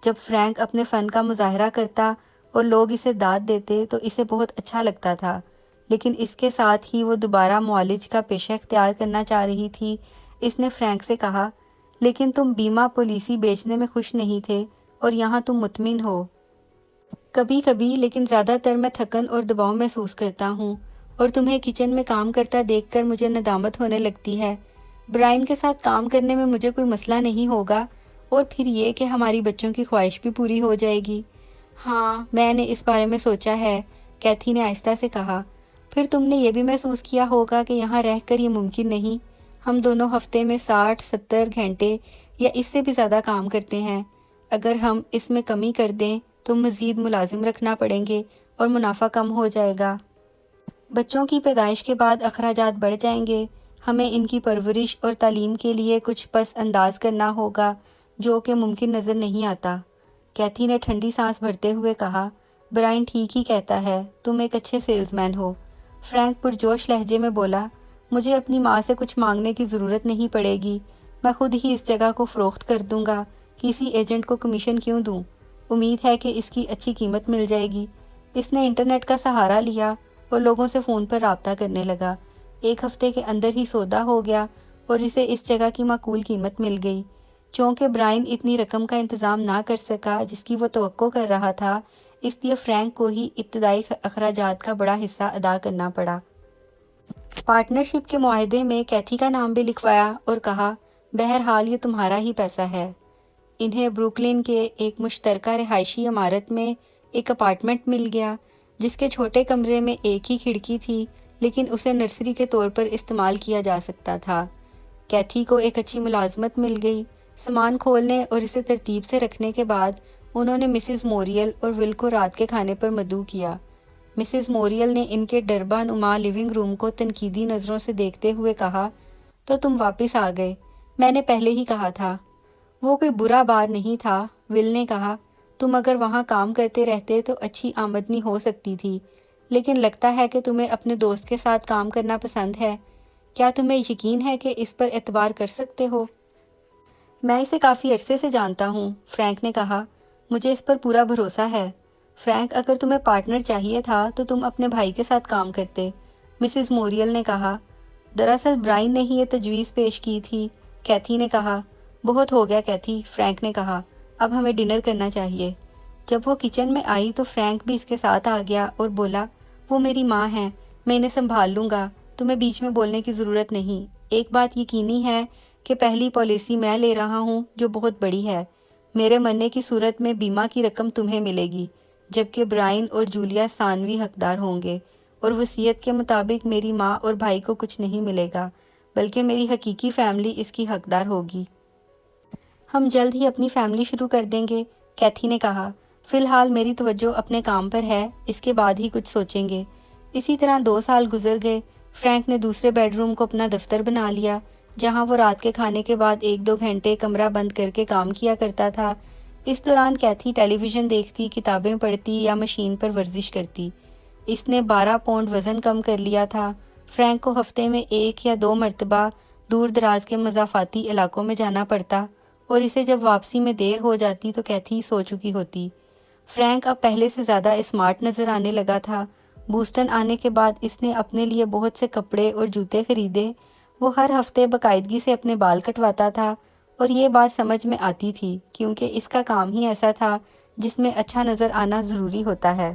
جب فرینک اپنے فن کا مظاہرہ کرتا اور لوگ اسے داد دیتے تو اسے بہت اچھا لگتا تھا، لیکن اس کے ساتھ ہی وہ دوبارہ معالج کا پیشہ اختیار کرنا چاہ رہی تھی۔ اس نے فرینک سے کہا، لیکن تم بیمہ پالیسی بیچنے میں خوش نہیں تھے اور یہاں تم مطمئن ہو۔ کبھی کبھی، لیکن زیادہ تر میں تھکن اور دباؤ محسوس کرتا ہوں، اور تمہیں کچن میں کام کرتا دیکھ کر مجھے ندامت ہونے لگتی ہے۔ برائن کے ساتھ کام کرنے میں مجھے کوئی مسئلہ نہیں ہوگا، اور پھر یہ کہ ہماری بچوں کی خواہش بھی پوری ہو جائے گی۔ ہاں، میں نے اس بارے میں سوچا ہے، کیتھی نے آہستہ سے کہا۔ پھر تم نے یہ بھی محسوس کیا ہوگا کہ یہاں رہ کر یہ ممکن نہیں۔ ہم دونوں ہفتے میں 60-70 گھنٹے یا اس سے بھی زیادہ کام کرتے ہیں۔ اگر ہم اس میں کمی کر دیں تو مزید ملازم رکھنا پڑیں گے اور منافع کم ہو جائے گا۔ بچوں کی پیدائش کے بعد اخراجات بڑھ جائیں گے۔ ہمیں ان کی پرورش اور تعلیم کے لیے کچھ پس انداز کرنا ہوگا جو کہ ممکن نظر نہیں آتا۔ کیتھی نے ٹھنڈی سانس بھرتے ہوئے کہا، برائن ٹھیک ہی کہتا ہے، تم ایک اچھے سیلز مین ہو۔ فرینک پرجوش لہجے میں بولا، مجھے اپنی ماں سے کچھ مانگنے کی ضرورت نہیں پڑے گی، میں خود ہی اس جگہ کو فروخت کر دوں گا، کسی ایجنٹ کو کمیشن کیوں دوں؟ امید ہے کہ اس کی اچھی قیمت مل جائے گی۔ اس نے انٹرنیٹ کا سہارا لیا اور لوگوں سے فون پر رابطہ کرنے لگا۔ ایک ہفتے کے اندر ہی سودا ہو گیا اور اسے اس جگہ کی معقول قیمت مل گئی۔ چونکہ برائن اتنی رقم کا انتظام نہ کر سکا جس کی وہ توقع کر رہا تھا، اس لیے فرینک کو ہی ابتدائی اخراجات کا بڑا حصہ ادا کرنا پڑا۔ پارٹنرشپ کے معاہدے میں کیتھی کا نام بھی لکھوایا اور کہا، بہرحال یہ تمہارا ہی پیسہ ہے۔ انہیں بروکلن کے ایک مشترکہ رہائشی عمارت میں ایک اپارٹمنٹ مل گیا، جس کے چھوٹے کمرے میں ایک ہی کھڑکی تھی، لیکن اسے نرسری کے طور پر استعمال کیا جا سکتا تھا۔ کیتھی کو ایک اچھی ملازمت مل گئی۔ سامان کھولنے اور اسے ترتیب سے رکھنے کے بعد انہوں نے مسز موریل اور ول کو رات کے کھانے پر مدعو کیا۔ مسز موریل نے ان کے ڈربہ نما لیونگ روم کو تنقیدی نظروں سے دیکھتے ہوئے کہا، تو تم واپس آ گئے، میں نے پہلے ہی کہا تھا۔ وہ کوئی برا بار نہیں تھا، ول نے کہا، تم اگر وہاں کام کرتے رہتے تو اچھی آمدنی ہو سکتی تھی، لیکن لگتا ہے کہ تمہیں اپنے دوست کے ساتھ کام کرنا پسند ہے۔ کیا تمہیں یقین ہے کہ اس پر اعتبار کر سکتے ہو؟ میں اسے کافی عرصے سے جانتا ہوں، فرینک نے کہا، مجھے اس پر پورا بھروسہ ہے۔ فرینک، اگر تمہیں پارٹنر چاہیے تھا تو تم اپنے بھائی کے ساتھ کام کرتے، مسز موریل نے کہا۔ دراصل برائن نے ہی یہ تجویز پیش کی تھی، کیتھی نے کہا۔ بہت ہو گیا کیتھی، فرینک نے کہا، اب ہمیں ڈنر کرنا چاہیے۔ جب وہ کچن میں آئی تو فرینک بھی اس کے ساتھ آ گیا اور بولا، وہ میری ماں ہیں، میں انہیں سنبھال لوں گا، تمہیں بیچ میں بولنے کی ضرورت نہیں۔ ایک بات یقینی ہے کہ پہلی پالیسی میں لے رہا ہوں جو بہت بڑی ہے۔ میرے مرنے کی صورت میں بیمہ کی رقم تمہیں ملے گی، جبکہ برائن اور جولیا ثانوی حقدار ہوں گے، اور وصیت کے مطابق میری ماں اور بھائی کو کچھ نہیں ملے گا، بلکہ میری حقیقی فیملی اس کی حقدار ہوگی۔ ہم جلد ہی اپنی فیملی شروع کر دیں گے، کیتھی نے کہا۔ فی الحال میری توجہ اپنے کام پر ہے، اس کے بعد ہی کچھ سوچیں گے۔ اسی طرح 2 سال گزر گئے۔ فرینک نے دوسرے بیڈ روم کو اپنا دفتر بنا لیا، جہاں وہ رات کے کھانے کے بعد 1-2 گھنٹے کمرہ بند کر کے کام کیا کرتا تھا۔ اس دوران کیتھی ٹیلی ویژن دیکھتی، کتابیں پڑھتی یا مشین پر ورزش کرتی۔ اس نے 12 پاؤنڈ وزن کم کر لیا تھا۔ فرینک کو ہفتے میں 1 یا 2 مرتبہ دور دراز کے مضافاتی علاقوں میں جانا پڑتا، اور اسے جب واپسی میں دیر ہو جاتی تو کیتھی سو چکی ہوتی۔ فرینک اب پہلے سے زیادہ اسمارٹ نظر آنے لگا تھا۔ بوسٹن آنے کے بعد اس نے اپنے لیے بہت سے کپڑے اور جوتے خریدے۔ وہ ہر ہفتے باقاعدگی سے اپنے بال کٹواتا تھا، اور یہ بات سمجھ میں آتی تھی کیونکہ اس کا کام ہی ایسا تھا جس میں اچھا نظر آنا ضروری ہوتا ہے۔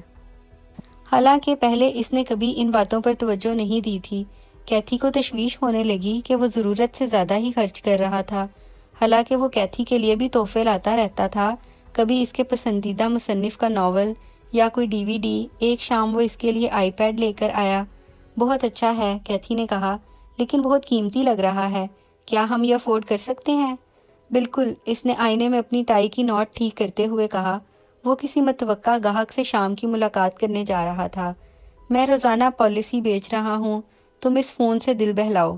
حالانکہ پہلے اس نے کبھی ان باتوں پر توجہ نہیں دی تھی۔ کیتھی کو تشویش ہونے لگی کہ وہ ضرورت سے زیادہ ہی خرچ کر رہا تھا۔ حالانکہ وہ کیتھی کے لیے بھی تحفے لاتا رہتا تھا، کبھی اس کے پسندیدہ مصنف کا ناول یا کوئی ڈی وی ڈی۔ ایک شام وہ اس کے لیے آئی پیڈ لے کر آیا۔ بہت اچھا ہے، کیتھی نے کہا، لیکن بہت قیمتی لگ رہا ہے۔ کیا ہم یہ افورڈ کر سکتے ہیں؟ بالکل، اس نے آئینے میں اپنی ٹائی کی نوٹ ٹھیک کرتے ہوئے کہا۔ وہ کسی متوقع گاہک سے شام کی ملاقات کرنے جا رہا تھا۔ میں روزانہ پالیسی بیچ رہا ہوں، تم اس فون سے دل بہلاؤ۔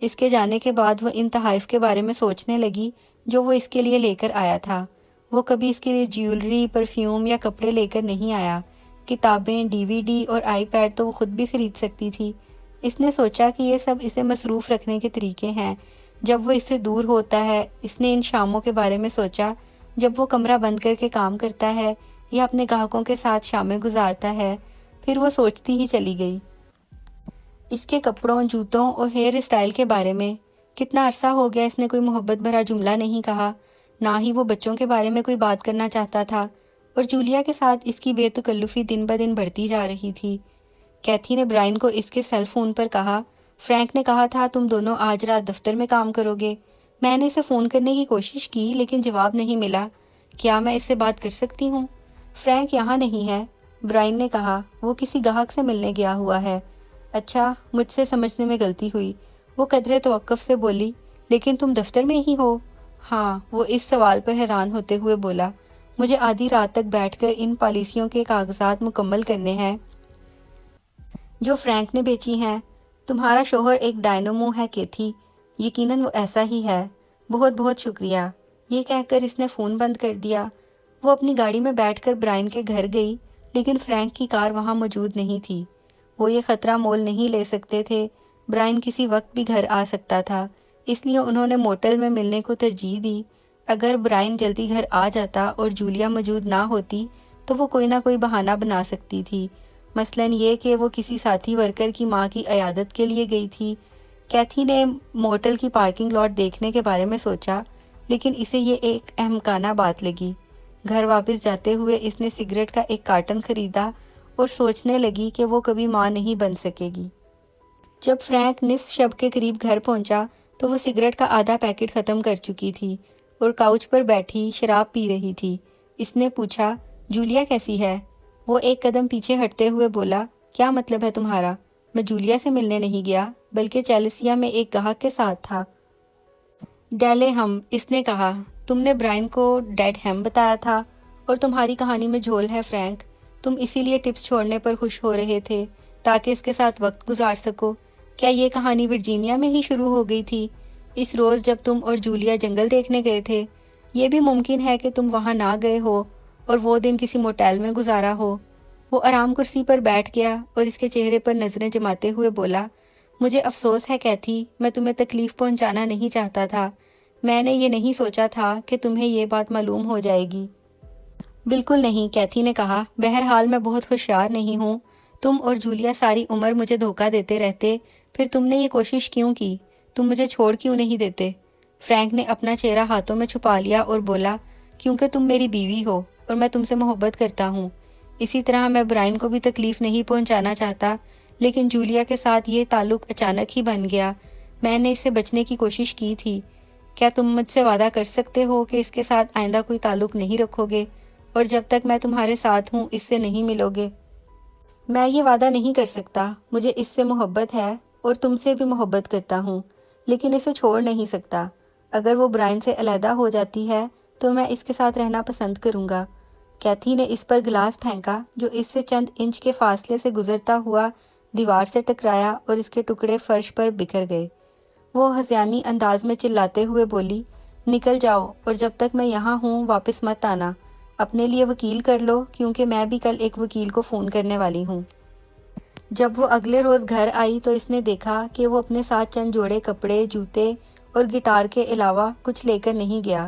اس کے جانے کے بعد وہ ان تحائف کے بارے میں سوچنے لگی جو وہ اس کے لیے لے کر آیا تھا۔ وہ کبھی اس کے لیے جیولری، پرفیوم یا کپڑے لے کر نہیں آیا۔ کتابیں، ڈی وی ڈی اور آئی پیڈ تو وہ خود بھی خرید سکتی تھی۔ اس نے سوچا کہ یہ سب اسے مصروف رکھنے کے طریقے ہیں جب وہ اس سے دور ہوتا ہے۔ اس نے ان شاموں کے بارے میں سوچا جب وہ کمرہ بند کر کے کام کرتا ہے یا اپنے گاہکوں کے ساتھ شامیں گزارتا ہے۔ پھر وہ سوچتی ہی چلی گئی اس کے کپڑوں، جوتوں اور ہیئر اسٹائل کے بارے میں۔ کتنا عرصہ ہو گیا اس نے کوئی محبت بھرا جملہ نہیں کہا، نہ ہی وہ بچوں کے بارے میں کوئی بات کرنا چاہتا تھا، اور جولیا کے ساتھ اس کی بے تکلفی دن بدن بڑھتی جا رہی تھی۔ کیتھی نے برائن کو اس کے سیل فون پر کہا، فرینک نے کہا تھا تم دونوں آج رات دفتر میں کام کرو گے۔ میں نے اسے فون کرنے کی کوشش کی لیکن جواب نہیں ملا۔ کیا میں اس سے بات کر سکتی ہوں؟ فرینک یہاں نہیں ہے، برائن نے کہا، وہ کسی گاہک سے ملنے گیا ہوا ہے۔ اچھا، مجھ سے سمجھنے میں غلطی ہوئی، وہ قدرے توقف سے بولی، لیکن تم دفتر میں ہی ہو؟ ہاں، وہ اس سوال پر حیران ہوتے ہوئے بولا، مجھے آدھی رات تک بیٹھ کر ان پالیسیوں کے کاغذات مکمل کرنے ہیں جو فرینک نے بیچی ہیں۔ تمہارا شوہر ایک ڈائنامو ہے کیتھی، یقیناً وہ ایسا ہی ہے۔ بہت بہت شکریہ۔ یہ کہہ کر اس نے فون بند کر دیا۔ وہ اپنی گاڑی میں بیٹھ کر برائن کے گھر گئی، لیکن فرینک کی کار وہاں موجود نہیں تھی۔ وہ یہ خطرہ مول نہیں لے سکتے تھے، برائن کسی وقت بھی گھر آ سکتا تھا، اس لیے انہوں نے موٹل میں ملنے کو ترجیح دی۔ اگر برائن جلدی گھر آ جاتا اور جولیا موجود نہ ہوتی تو وہ کوئی نہ کوئی بہانہ بنا سکتی تھی، مثلاً یہ کہ وہ کسی ساتھی ورکر کی ماں کی عیادت کے لیے گئی تھی۔ کیتھی نے موٹل کی پارکنگ لاٹ دیکھنے کے بارے میں سوچا، لیکن اسے یہ ایک احمقانہ بات لگی۔ گھر واپس جاتے ہوئے اس نے سگریٹ کا ایک کارٹن خریدا اور سوچنے لگی کہ وہ کبھی ماں نہیں بن سکے گی۔ جب فرینک نصف شب کے قریب گھر پہنچا تو وہ سگریٹ کا آدھا پیکٹ ختم کر چکی تھی اور کاؤچ پر بیٹھی شراب پی رہی تھی۔ اس نے پوچھا، جولیا کیسی ہے؟ وہ ایک قدم پیچھے ہٹتے ہوئے بولا، کیا مطلب ہے تمہارا؟ میں جولیا سے ملنے نہیں گیا، بلکہ چیلسیا میں ایک گاہک کے ساتھ تھا۔ ڈیلے ہم، اس نے کہا، تم نے برائن کو ڈیڈ ہیم بتایا تھا، اور تمہاری کہانی میں جھول ہے فرینک۔ تم اسی لیے ٹپس چھوڑنے پر خوش ہو رہے تھے تاکہ اس کے ساتھ وقت گزار سکو۔ کیا یہ کہانی ورجینیا میں ہی شروع ہو گئی تھی، اس روز جب تم اور جولیا جنگل دیکھنے گئے تھے؟ یہ بھی ممکن ہے کہ تم وہاں نہ گئے ہو اور وہ دن کسی موٹیل میں گزارا ہو۔ وہ آرام کرسی پر بیٹھ گیا اور اس کے چہرے پر نظریں جماتے ہوئے بولا، مجھے افسوس ہے کیتھی، میں تمہیں تکلیف پہنچانا نہیں چاہتا تھا۔ میں نے یہ نہیں سوچا تھا کہ تمہیں یہ بات معلوم ہو جائے گی۔ بالکل نہیں، کیتھی نے کہا، بہرحال میں بہت ہوشیار نہیں ہوں۔ تم اور جولیا ساری عمر مجھے دھوکہ دیتے رہتے، پھر تم نے یہ کوشش کیوں کی؟ تم مجھے چھوڑ کیوں نہیں دیتے؟ فرینک نے اپنا چہرہ ہاتھوں میں چھپا لیا اور بولا، کیونکہ تم میری بیوی ہو اور میں تم سے محبت کرتا ہوں۔ اسی طرح میں برائن کو بھی تکلیف نہیں پہنچانا چاہتا، لیکن جولیا کے ساتھ یہ تعلق اچانک ہی بن گیا۔ میں نے اس سے بچنے کی کوشش کی تھی۔ کیا تم مجھ سے وعدہ کر سکتے ہو کہ اس کے ساتھ آئندہ کوئی تعلق نہیں رکھو گے اور جب تک میں تمہارے ساتھ ہوں اس سے نہیں ملو گے؟ میں یہ وعدہ نہیں کر سکتا۔ مجھے اس سے محبت ہے اور تم سے بھی محبت کرتا ہوں، لیکن اسے چھوڑ نہیں سکتا۔ اگر وہ برائن سے علیحدہ ہو جاتی ہے تو میں اس کے ساتھ رہنا پسند کروں گا۔ کیتھی نے اس پر گلاس پھینکا جو اس سے چند انچ کے فاصلے سے گزرتا ہوا دیوار سے ٹکرایا اور اس کے ٹکڑے فرش پر بکھر گئے۔ وہ ہذیانی انداز میں چلاتے ہوئے بولی، نکل جاؤ اور جب تک میں یہاں ہوں واپس مت آنا۔ اپنے لیے وکیل کر لو کیونکہ میں بھی کل ایک وکیل کو فون کرنے والی ہوں۔ جب وہ اگلے روز گھر آئی تو اس نے دیکھا کہ وہ اپنے ساتھ چند جوڑے کپڑے، جوتے اور گٹار کے علاوہ کچھ لے کر نہیں گیا۔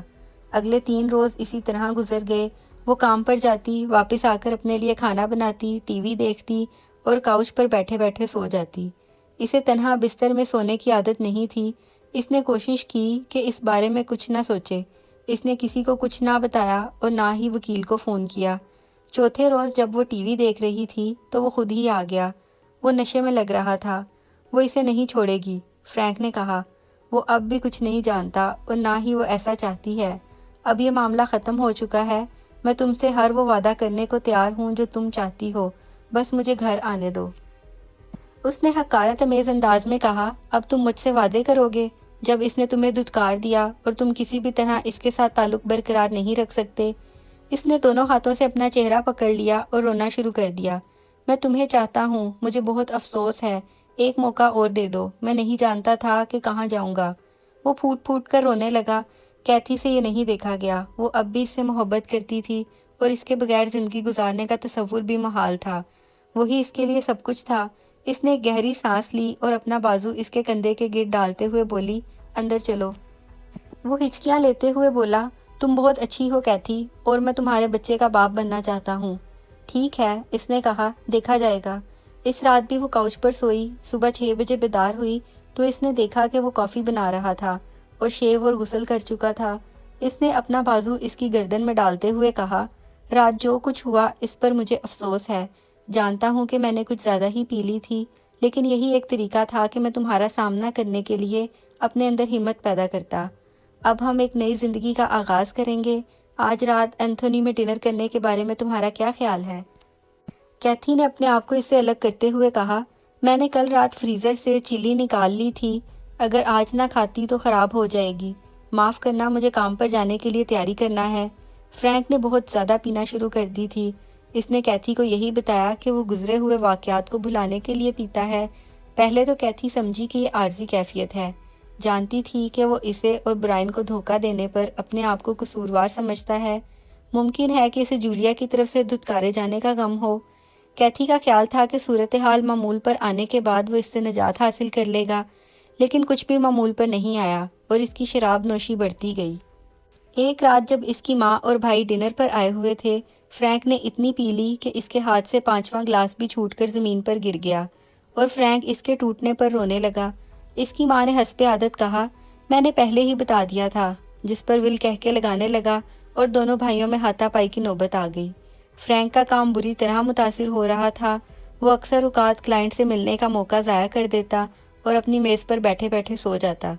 اگلے 3 روز اسی طرح گزر گئے۔ وہ کام پر جاتی، واپس آ کر اپنے لیے کھانا بناتی، ٹی وی دیکھتی اور کاؤچ پر بیٹھے بیٹھے سو جاتی۔ اسے تنہا بستر میں سونے کی عادت نہیں تھی۔ اس نے کوشش کی کہ اس بارے میں کچھ نہ سوچے۔ اس نے کسی کو کچھ نہ بتایا اور نہ ہی وکیل کو فون کیا۔ چوتھے روز جب وہ ٹی وی دیکھ رہی تھی تو وہ خود ہی آ گیا۔ وہ نشے میں لگ رہا تھا۔ وہ اسے نہیں چھوڑے گی، فرینک نے کہا۔ وہ اب بھی کچھ نہیں جانتا اور نہ ہی وہ ایسا چاہتی ہے۔ اب یہ معاملہ ختم ہو چکا ہے۔ میں تم سے ہر وہ وعدہ کرنے کو تیار ہوں جو تم چاہتی ہو، بس مجھے گھر آنے دو۔ اس نے حقارت امیز انداز میں کہا، اب تم مجھ سے وعدے کرو گے؟ جب اس نے تمہیں دھتکار دیا اور تم کسی بھی طرح اس کے ساتھ تعلق برقرار نہیں رکھ سکتے۔ اس نے دونوں ہاتھوں سے اپنا چہرہ پکڑ لیا اور رونا شروع کر دیا۔ میں تمہیں چاہتا ہوں، مجھے بہت افسوس ہے، ایک موقع اور دے دو، میں نہیں جانتا تھا کہ کہاں جاؤں گا۔ وہ پھوٹ پھوٹ کر رونے لگا۔ کیتھی سے یہ نہیں دیکھا گیا۔ وہ اب بھی اس سے محبت کرتی تھی اور اس کے بغیر زندگی گزارنے کا تصور بھی محال تھا۔ وہی اس کے لیے سب کچھ تھا۔ اس نے ایک گہری سانس لی اور اپنا بازو اس کے کندھے کے گرد ڈالتے ہوئے بولی، اندر چلو۔ وہ ہچکیاں لیتے ہوئے بولا، تم بہت اچھی ہو کیتھی، اور میں تمہارے بچے کا باپ بننا چاہتا ہوں۔ ٹھیک ہے، اس نے کہا، دیکھا جائے گا۔ اس رات بھی وہ کاؤچ پر سوئی۔ صبح 6 بجے بیدار ہوئی تو اس نے دیکھا کہ وہ کافی بنا رہا تھا اور شیو اور غسل کر چکا تھا۔ اس نے اپنا بازو اس کی گردن میں ڈالتے ہوئے کہا، رات جو کچھ ہوا اس پر مجھے افسوس ہے۔ جانتا ہوں کہ میں نے کچھ زیادہ ہی پی لی تھی، لیکن یہی ایک طریقہ تھا کہ میں تمہارا سامنا کرنے کے لیے اپنے اندر ہمت پیدا کرتا۔ اب ہم ایک نئی زندگی کا آغاز کریں گے۔ آج رات اینتھونی میں ڈنر کرنے کے بارے میں تمہارا کیا خیال ہے؟ کیتھی نے اپنے آپ کو اس سے الگ کرتے ہوئے کہا، میں نے کل رات فریزر سے چلی نکال لی تھی۔ اگر آج نہ کھاتی تو خراب ہو جائے گی۔ معاف کرنا، مجھے کام پر جانے کے لیے تیاری کرنا ہے۔ فرینک نے بہت زیادہ پینا شروع کر دی تھی۔ اس نے کیتھی کو یہی بتایا کہ وہ گزرے ہوئے واقعات کو بھلانے کے لیے پیتا ہے۔ پہلے تو کیتھی سمجھی کہ یہ عارضی کیفیت ہے۔ جانتی تھی کہ وہ اسے اور برائن کو دھوکہ دینے پر اپنے آپ کو قصوروار سمجھتا ہے۔ ممکن ہے کہ اسے جولیا کی طرف سے دھتکارے جانے کا غم ہو۔ کیتھی کا خیال تھا کہ صورتحال معمول پر آنے کے بعد وہ اس سے نجات حاصل کر لے گا، لیکن کچھ بھی معمول پر نہیں آیا اور اس کی شراب نوشی بڑھتی گئی۔ ایک رات جب اس کی ماں اور بھائی ڈنر پر آئے ہوئے تھے، فرینک نے اتنی پی لی کہ اس کے ہاتھ سے 5واں گلاس بھی چھوٹ کر زمین پر گر گیا اور فرینک اس کے ٹوٹنے پر رونے لگا۔ اس کی ماں نے حسب عادت کہا، میں نے پہلے ہی بتا دیا تھا، جس پر ول کہہ کے لگانے لگا اور دونوں بھائیوں میں ہاتھا پائی کی نوبت آ گئی۔ فرینک کا کام بری طرح متاثر ہو رہا تھا۔ وہ اکثر اوقات کلائنٹ سے ملنے کا موقع ضائع کر دیتا اور اپنی میز پر بیٹھے بیٹھے سو جاتا۔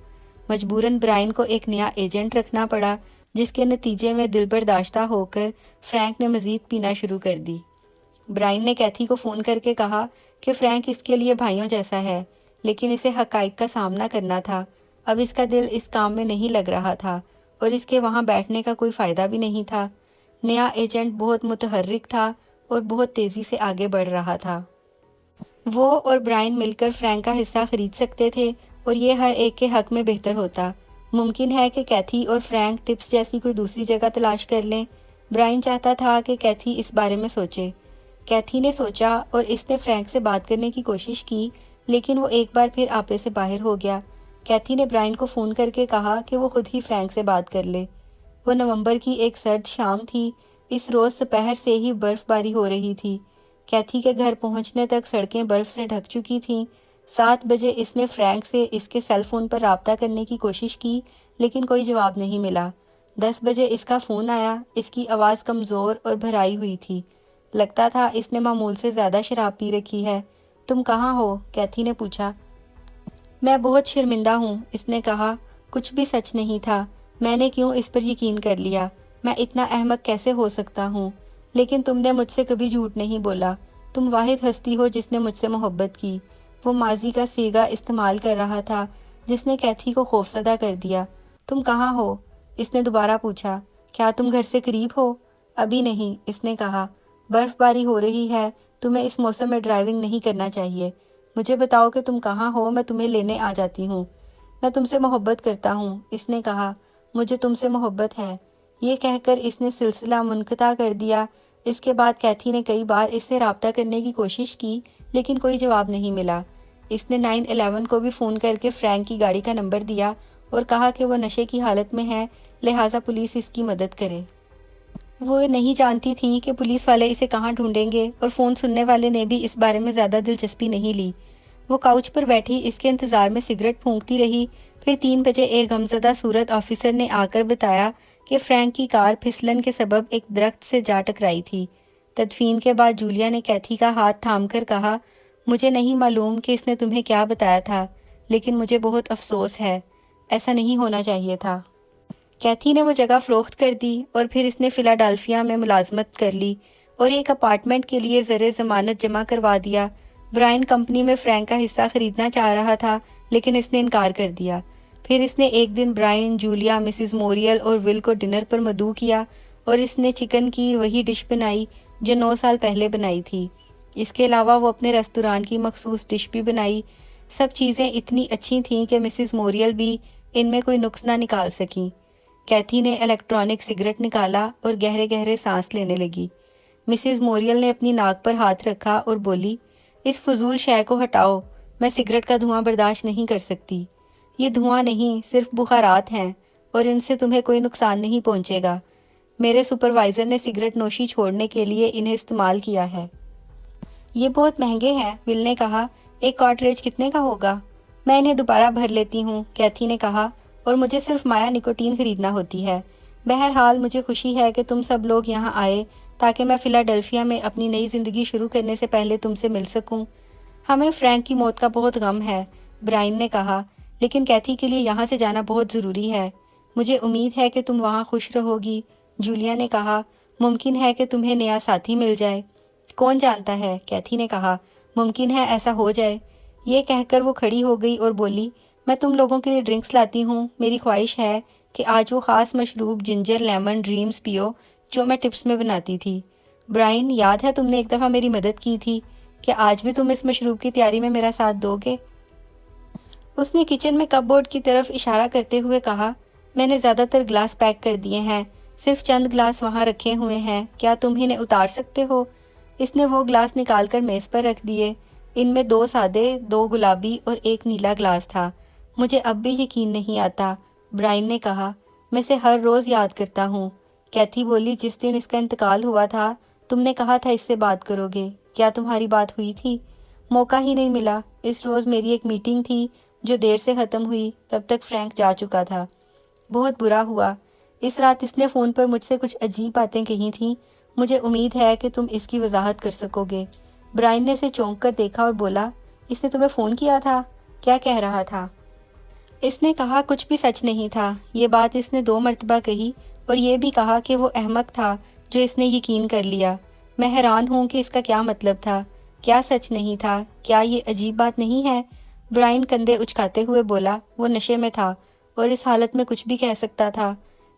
مجبوراً برائن کو ایک نیا ایجنٹ رکھنا پڑا، جس کے نتیجے میں دل برداشتہ ہو کر فرینک نے مزید پینا شروع کر دی۔ برائن نے کیتھی کو فون کر کے کہا کہ فرینک اس کے لیے بھائیوں جیسا ہے، لیکن اسے حقائق کا سامنا کرنا تھا۔ اب اس کا دل اس کام میں نہیں لگ رہا تھا اور اس کے وہاں بیٹھنے کا کوئی فائدہ بھی نہیں تھا۔ نیا ایجنٹ بہت متحرک تھا اور بہت تیزی سے آگے بڑھ رہا تھا۔ وہ اور برائن مل کر فرینک کا حصہ خرید سکتے تھے اور یہ ہر ایک کے حق میں بہتر ہوتا۔ ممکن ہے کہ کیتھی اور فرینک ٹپس جیسی کوئی دوسری جگہ تلاش کر لیں۔ برائن چاہتا تھا کہ کیتھی اس بارے میں سوچے۔ کیتھی نے سوچا اور اس نے فرینک سے بات کرنے کی کوشش کی، لیکن وہ ایک بار پھر آپے سے باہر ہو گیا۔ کیتھی نے برائن کو فون کر کے کہا کہ وہ خود ہی فرینک سے بات کر لے۔ وہ نومبر کی ایک سرد شام تھی۔ اس روز دوپہر سے ہی برف باری ہو رہی تھی۔ کیتھی کے گھر پہنچنے تک سڑکیں برف سے ڈھک چکی تھیں۔ 7 بجے اس نے فرینک سے اس کے سیل فون پر رابطہ کرنے کی کوشش کی، لیکن کوئی جواب نہیں ملا۔ 10 بجے اس کا فون آیا۔ اس کی آواز کمزور اور بھرائی ہوئی تھی۔ لگتا تھا اس نے معمول سے زیادہ شراب پی رکھی ہے۔ تم کہاں ہو؟ کیتھی نے پوچھا۔ میں بہت شرمندہ ہوں، اس نے کہا۔ کچھ بھی سچ نہیں تھا۔ میں نے کیوں اس پر یقین کر لیا؟ میں اتنا احمق کیسے ہو سکتا ہوں؟ لیکن تم نے مجھ سے کبھی جھوٹ نہیں بولا۔ تم واحد ہستی ہو جس نے مجھ سے محبت کی۔ وہ ماضی کا صیغہ استعمال کر رہا تھا جس نے کیتھی کو خوفزدہ کر دیا۔ تم کہاں ہو؟ اس نے دوبارہ پوچھا۔ کیا تم گھر سے قریب ہو؟ ابھی نہیں، اس نے کہا۔ برف باری ہو رہی ہے، تمہیں اس موسم میں ڈرائیونگ نہیں کرنا چاہیے۔ مجھے بتاؤ کہ تم کہاں ہو، میں تمہیں لینے آ جاتی ہوں۔ میں تم سے محبت کرتا ہوں، اس نے کہا۔ مجھے تم سے محبت ہے۔ یہ کہہ کر اس نے سلسلہ منقطع کر دیا۔ اس کے بعد کیتھی نے کئی بار اس سے رابطہ کرنے کی کوشش کی لیکن کوئی جواب نہیں ملا۔ اس نے 911 کو بھی فون کر کے فرینک کی گاڑی کا نمبر دیا اور کہا کہ وہ نشے کی حالت میں ہے، لہٰذا پولیس اس کی مدد کرے۔ وہ نہیں جانتی تھی کہ پولیس والے اسے کہاں ڈھونڈیں گے اور فون سننے والے نے بھی اس بارے میں زیادہ دلچسپی نہیں لی۔ وہ کاؤچ پر بیٹھی اس کے انتظار میں سگریٹ پھونکتی رہی۔ پھر 3 بجے ایک غمزدہ صورت آفیسر نے آ کر بتایا کہ فرینک کی کار پھسلن کے سبب ایک درخت سے جا ٹکرائی تھی۔ تدفین کے بعد جولیا نے کیتھی کا ہاتھ تھام کر کہا، مجھے نہیں معلوم کہ اس نے تمہیں کیا بتایا تھا، لیکن مجھے بہت افسوس ہے، ایسا نہیں ہونا چاہیے تھا۔ کیتھی نے وہ جگہ فروخت کر دی اور پھر اس نے فلاڈیلفیا میں ملازمت کر لی اور ایک اپارٹمنٹ کے لیے زر ضمانت جمع کروا دیا۔ برائن کمپنی میں فرینک کا حصہ خریدنا چاہ رہا تھا لیکن اس نے انکار کر دیا۔ پھر اس نے ایک دن برائن، جولیا، مسز موریل اور ول کو ڈنر پر مدعو کیا اور اس نے چکن کی وہی ڈش بنائی جو 9 سال پہلے بنائی تھی۔ اس کے علاوہ وہ اپنے ریستوران کی مخصوص ڈش بھی بنائی۔ سب چیزیں اتنی اچھی تھیں کہ مسز موریل بھی ان میں کوئی نقص نہ نکال سکیں۔ کیتھی نے الیکٹرانک سگریٹ نکالا اور گہرے گہرے سانس لینے لگی۔ مسز موریل نے اپنی ناک پر ہاتھ رکھا اور بولی، اس فضول شے کو ہٹاؤ، میں سگریٹ کا دھواں برداشت نہیں کر سکتی۔ یہ دھواں نہیں، صرف بخارات ہیں اور ان سے تمہیں کوئی نقصان نہیں پہنچے گا۔ میرے سپروائزر نے سگریٹ نوشی چھوڑنے کے لیے انہیں استعمال کیا ہے۔ یہ بہت مہنگے ہیں، ول نے کہا۔ ایک کارٹریج کتنے کا ہوگا؟ میں انہیں دوبارہ بھر لیتی ہوں، کیتھی نے کہا، اور مجھے صرف مایا نکوٹین خریدنا ہوتی ہے۔ بہرحال مجھے خوشی ہے کہ تم سب لوگ یہاں آئے تاکہ میں فلاڈیلفیا میں اپنی نئی زندگی شروع کرنے سے پہلے تم سے مل سکوں۔ ہمیں فرینک کی موت کا بہت غم ہے، برائن نے کہا، لیکن کیتھی کے لیے یہاں سے جانا بہت ضروری ہے۔ مجھے امید ہے کہ تم وہاں خوش رہو گی، جولیا نے کہا۔ ممکن ہے کہ تمہیں نیا ساتھی مل جائے۔ کون جانتا ہے، کیتھی نے کہا، ممکن ہے ایسا ہو جائے۔ یہ کہہ کر وہ کھڑی ہو گئی اور بولی، میں تم لوگوں کے لیے ڈرنکس لاتی ہوں۔ میری خواہش ہے کہ آج وہ خاص مشروب جنجر لیمن ڈریمز پیو جو میں ٹپس میں بناتی تھی۔ برائن، یاد ہے تم نے ایک دفعہ میری مدد کی تھی؟ کہ آج بھی تم اس مشروب کی تیاری میں میرا ساتھ دو گے؟ اس نے کچن میں کپ بورڈ کی طرف اشارہ کرتے ہوئے کہا، میں نے زیادہ تر گلاس پیک کر دیے ہیں، صرف چند گلاس وہاں رکھے ہوئے ہیں، کیا تم انہیں اتار سکتے ہو؟ اس نے وہ گلاس نکال کر میز پر رکھ دیے۔ ان میں 2 سادے، 2 گلابی اور 1 نیلا گلاس تھا۔ مجھے اب بھی یقین نہیں آتا، برائن نے کہا، میں اسے ہر روز یاد کرتا ہوں۔ کیتھی بولی، جس دن اس کا انتقال ہوا تھا تم نے کہا تھا اس سے بات کرو گے، کیا تمہاری بات ہوئی تھی؟ موقع ہی نہیں ملا۔ اس روز میری ایک میٹنگ تھی جو دیر سے ختم ہوئی، تب تک فرینک جا چکا تھا۔ بہت برا ہوا۔ اس رات اس نے فون پر مجھ سے کچھ عجیب باتیں کہی تھیں، مجھے امید ہے کہ تم اس کی وضاحت کر سکو گے۔ برائن نے اسے چونک کر دیکھا اور بولا، اس نے تمہیں فون کیا تھا؟ کیا کہہ رہا تھا؟ اس نے کہا کچھ بھی سچ نہیں تھا۔ یہ بات اس نے 2 مرتبہ کہی اور یہ بھی کہا کہ وہ احمق تھا جو اس نے یقین کر لیا۔ میں حیران ہوں کہ اس کا کیا مطلب تھا۔ کیا سچ نہیں تھا؟ کیا یہ عجیب بات نہیں ہے؟ برائن کندھے اچکاتے ہوئے بولا، وہ نشے میں تھا اور اس حالت میں کچھ بھی کہہ سکتا تھا۔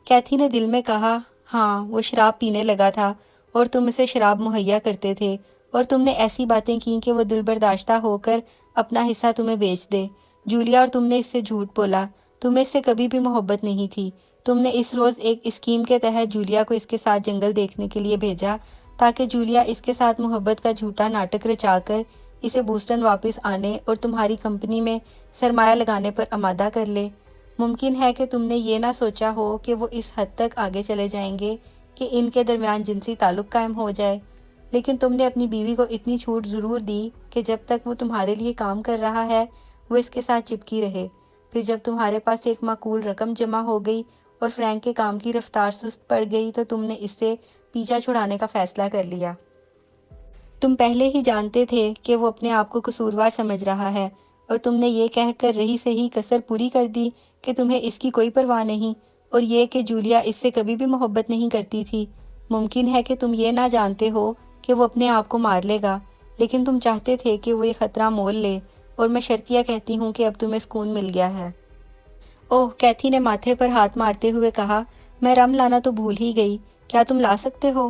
کیتھی نے دل میں کہا، ہاں وہ شراب پینے لگا تھا اور تم اسے شراب مہیا کرتے تھے اور تم نے ایسی باتیں کی کہ وہ دل برداشتہ ہو کر اپنا حصہ تمہیں بیچ دے۔ جولیا، اور تم نے اس سے جھوٹ بولا، تمہیں اس سے کبھی بھی محبت نہیں تھی۔ تم نے اس روز ایک اسکیم کے تحت جولیا کو اس کے ساتھ جنگل دیکھنے کے لیے بھیجا تاکہ جولیا اس کے ساتھ محبت کا جھوٹا ناٹک رچا کر اسے بوسٹن واپس آنے اور تمہاری کمپنی میں سرمایہ لگانے پر آمادہ کر لے۔ ممکن ہے کہ تم نے یہ نہ سوچا ہو کہ وہ اس حد تک آگے چلے جائیں گے کہ ان کے درمیان جنسی تعلق قائم ہو جائے، لیکن تم نے اپنی بیوی کو اتنی چھوٹ ضرور دی کہ جب تک وہ تمہارے لیے کام کر رہا ہے وہ اس کے ساتھ چپکی رہے۔ پھر جب تمہارے پاس ایک معقول رقم جمع ہو گئی اور فرینک کے کام کی رفتار سست پڑ گئی تو تم نے اس سے پیچھا چھڑانے کا فیصلہ کر لیا۔ تم پہلے ہی جانتے تھے کہ وہ اپنے آپ کو قصوروار سمجھ رہا ہے، اور تم نے یہ کہہ کر رہی سے ہی کسر پوری کر دی کہ تمہیں اس کی کوئی پرواہ نہیں، اور یہ کہ جولیا اس سے کبھی بھی محبت نہیں کرتی تھی۔ ممکن ہے کہ تم یہ نہ جانتے ہو کہ وہ اپنے آپ کو مار لے گا، لیکن تم چاہتے تھے کہ وہ یہ خطرہ مول لے، اور میں شرطیہ کہتی ہوں کہ اب تمہیں سکون مل گیا ہے۔ اوہ، کیتھی نے ماتھے پر ہاتھ مارتے ہوئے کہا، میں رم لانا تو بھول ہی گئی، کیا تم لا سکتے ہو؟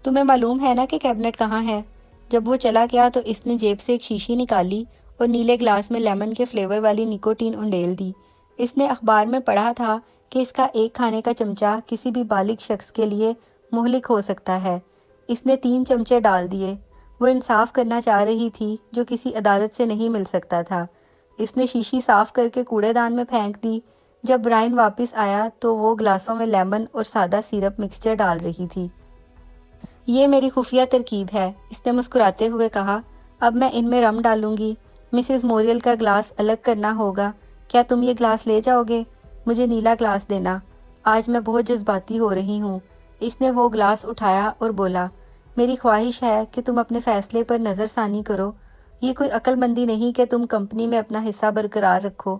تمہیں معلوم ہے نا کہ کیبنٹ کہاں ہے؟ جب وہ چلا گیا تو اس نے جیب سے ایک شیشی نکالی اور نیلے گلاس میں لیمن کے فلیور والی نکوٹین انڈیل دی۔ اس نے اخبار میں پڑھا تھا کہ اس کا ایک کھانے کا چمچہ کسی بھی بالغ شخص کے لیے مہلک ہو سکتا ہے۔ اس نے 3 چمچے ڈال دیے۔ وہ انصاف کرنا چاہ رہی تھی جو کسی عدالت سے نہیں مل سکتا تھا۔ اس نے شیشی صاف کر کے کوڑے دان میں پھینک دی۔ جب برائن واپس آیا تو وہ گلاسوں میں لیمن اور سادہ سیرپ مکسچر ڈال رہی تھی۔ یہ میری خفیہ ترکیب ہے، اس نے مسکراتے ہوئے کہا، اب میں ان میں رم ڈالوں گی۔ مسز موریل کا گلاس الگ کرنا ہوگا، کیا تم یہ گلاس لے جاؤ گے؟ مجھے نیلا گلاس دینا، آج میں بہت جذباتی ہو رہی ہوں۔ اس نے وہ گلاس اٹھایا اور بولا، میری خواہش ہے کہ تم اپنے فیصلے پر نظر ثانی کرو۔ یہ کوئی عقل مندی نہیں کہ تم کمپنی میں اپنا حصہ برقرار رکھو۔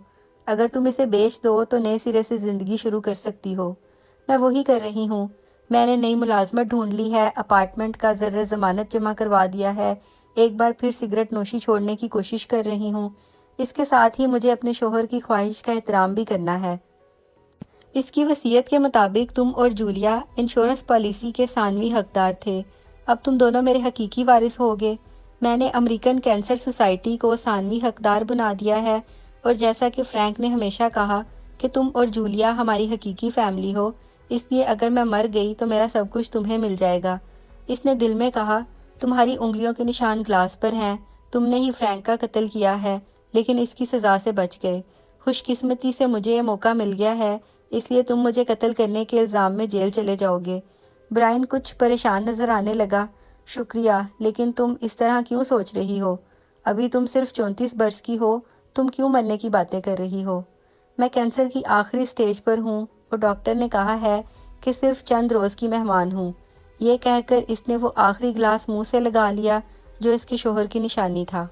اگر تم اسے بیچ دو تو نئے سرے سے زندگی شروع کر سکتی ہو۔ میں وہی کر رہی ہوں۔ میں نے نئی ملازمت ڈھونڈ لی ہے، اپارٹمنٹ کا زر ضمانت جمع کروا دیا ہے، ایک بار پھر سگریٹ نوشی چھوڑنے کی کوشش کر رہی ہوں۔ اس کے ساتھ ہی مجھے اپنے شوہر کی خواہش کا احترام بھی کرنا ہے۔ اس کی وصیت کے مطابق تم اور جولیا انشورنس پالیسی کے ثانوی حقدار تھے۔ اب تم دونوں میرے حقیقی وارث ہوگے۔ میں نے امریکن کینسر سوسائٹی کو ثانوی حقدار بنا دیا ہے، اور جیسا کہ فرینک نے ہمیشہ کہا کہ تم اور جولیا ہماری حقیقی فیملی ہو، اس لیے اگر میں مر گئی تو میرا سب کچھ تمہیں مل جائے گا۔ اس نے دل میں کہا، تمہاری انگلیوں کے نشان گلاس پر ہیں، تم نے ہی فرینک کا قتل کیا ہے، لیکن اس کی سزا سے بچ گئے۔ خوش قسمتی سے مجھے یہ موقع مل گیا ہے، اس لیے تم مجھے قتل کرنے کے الزام میں جیل چلے جاؤ گے۔ برائن کچھ پریشان نظر آنے لگا۔ شکریہ، لیکن تم اس طرح کیوں سوچ رہی ہو؟ ابھی تم صرف 34 برس کی ہو، تم کیوں مرنے کی باتیں کر رہی ہو؟ میں کینسر کی آخری سٹیج پر ہوں، اور ڈاکٹر نے کہا ہے کہ صرف چند روز کی مہمان ہوں۔ یہ کہہ کر اس نے وہ آخری گلاس منہ سے لگا لیا جو اس کے شوہر کی نشانی تھا۔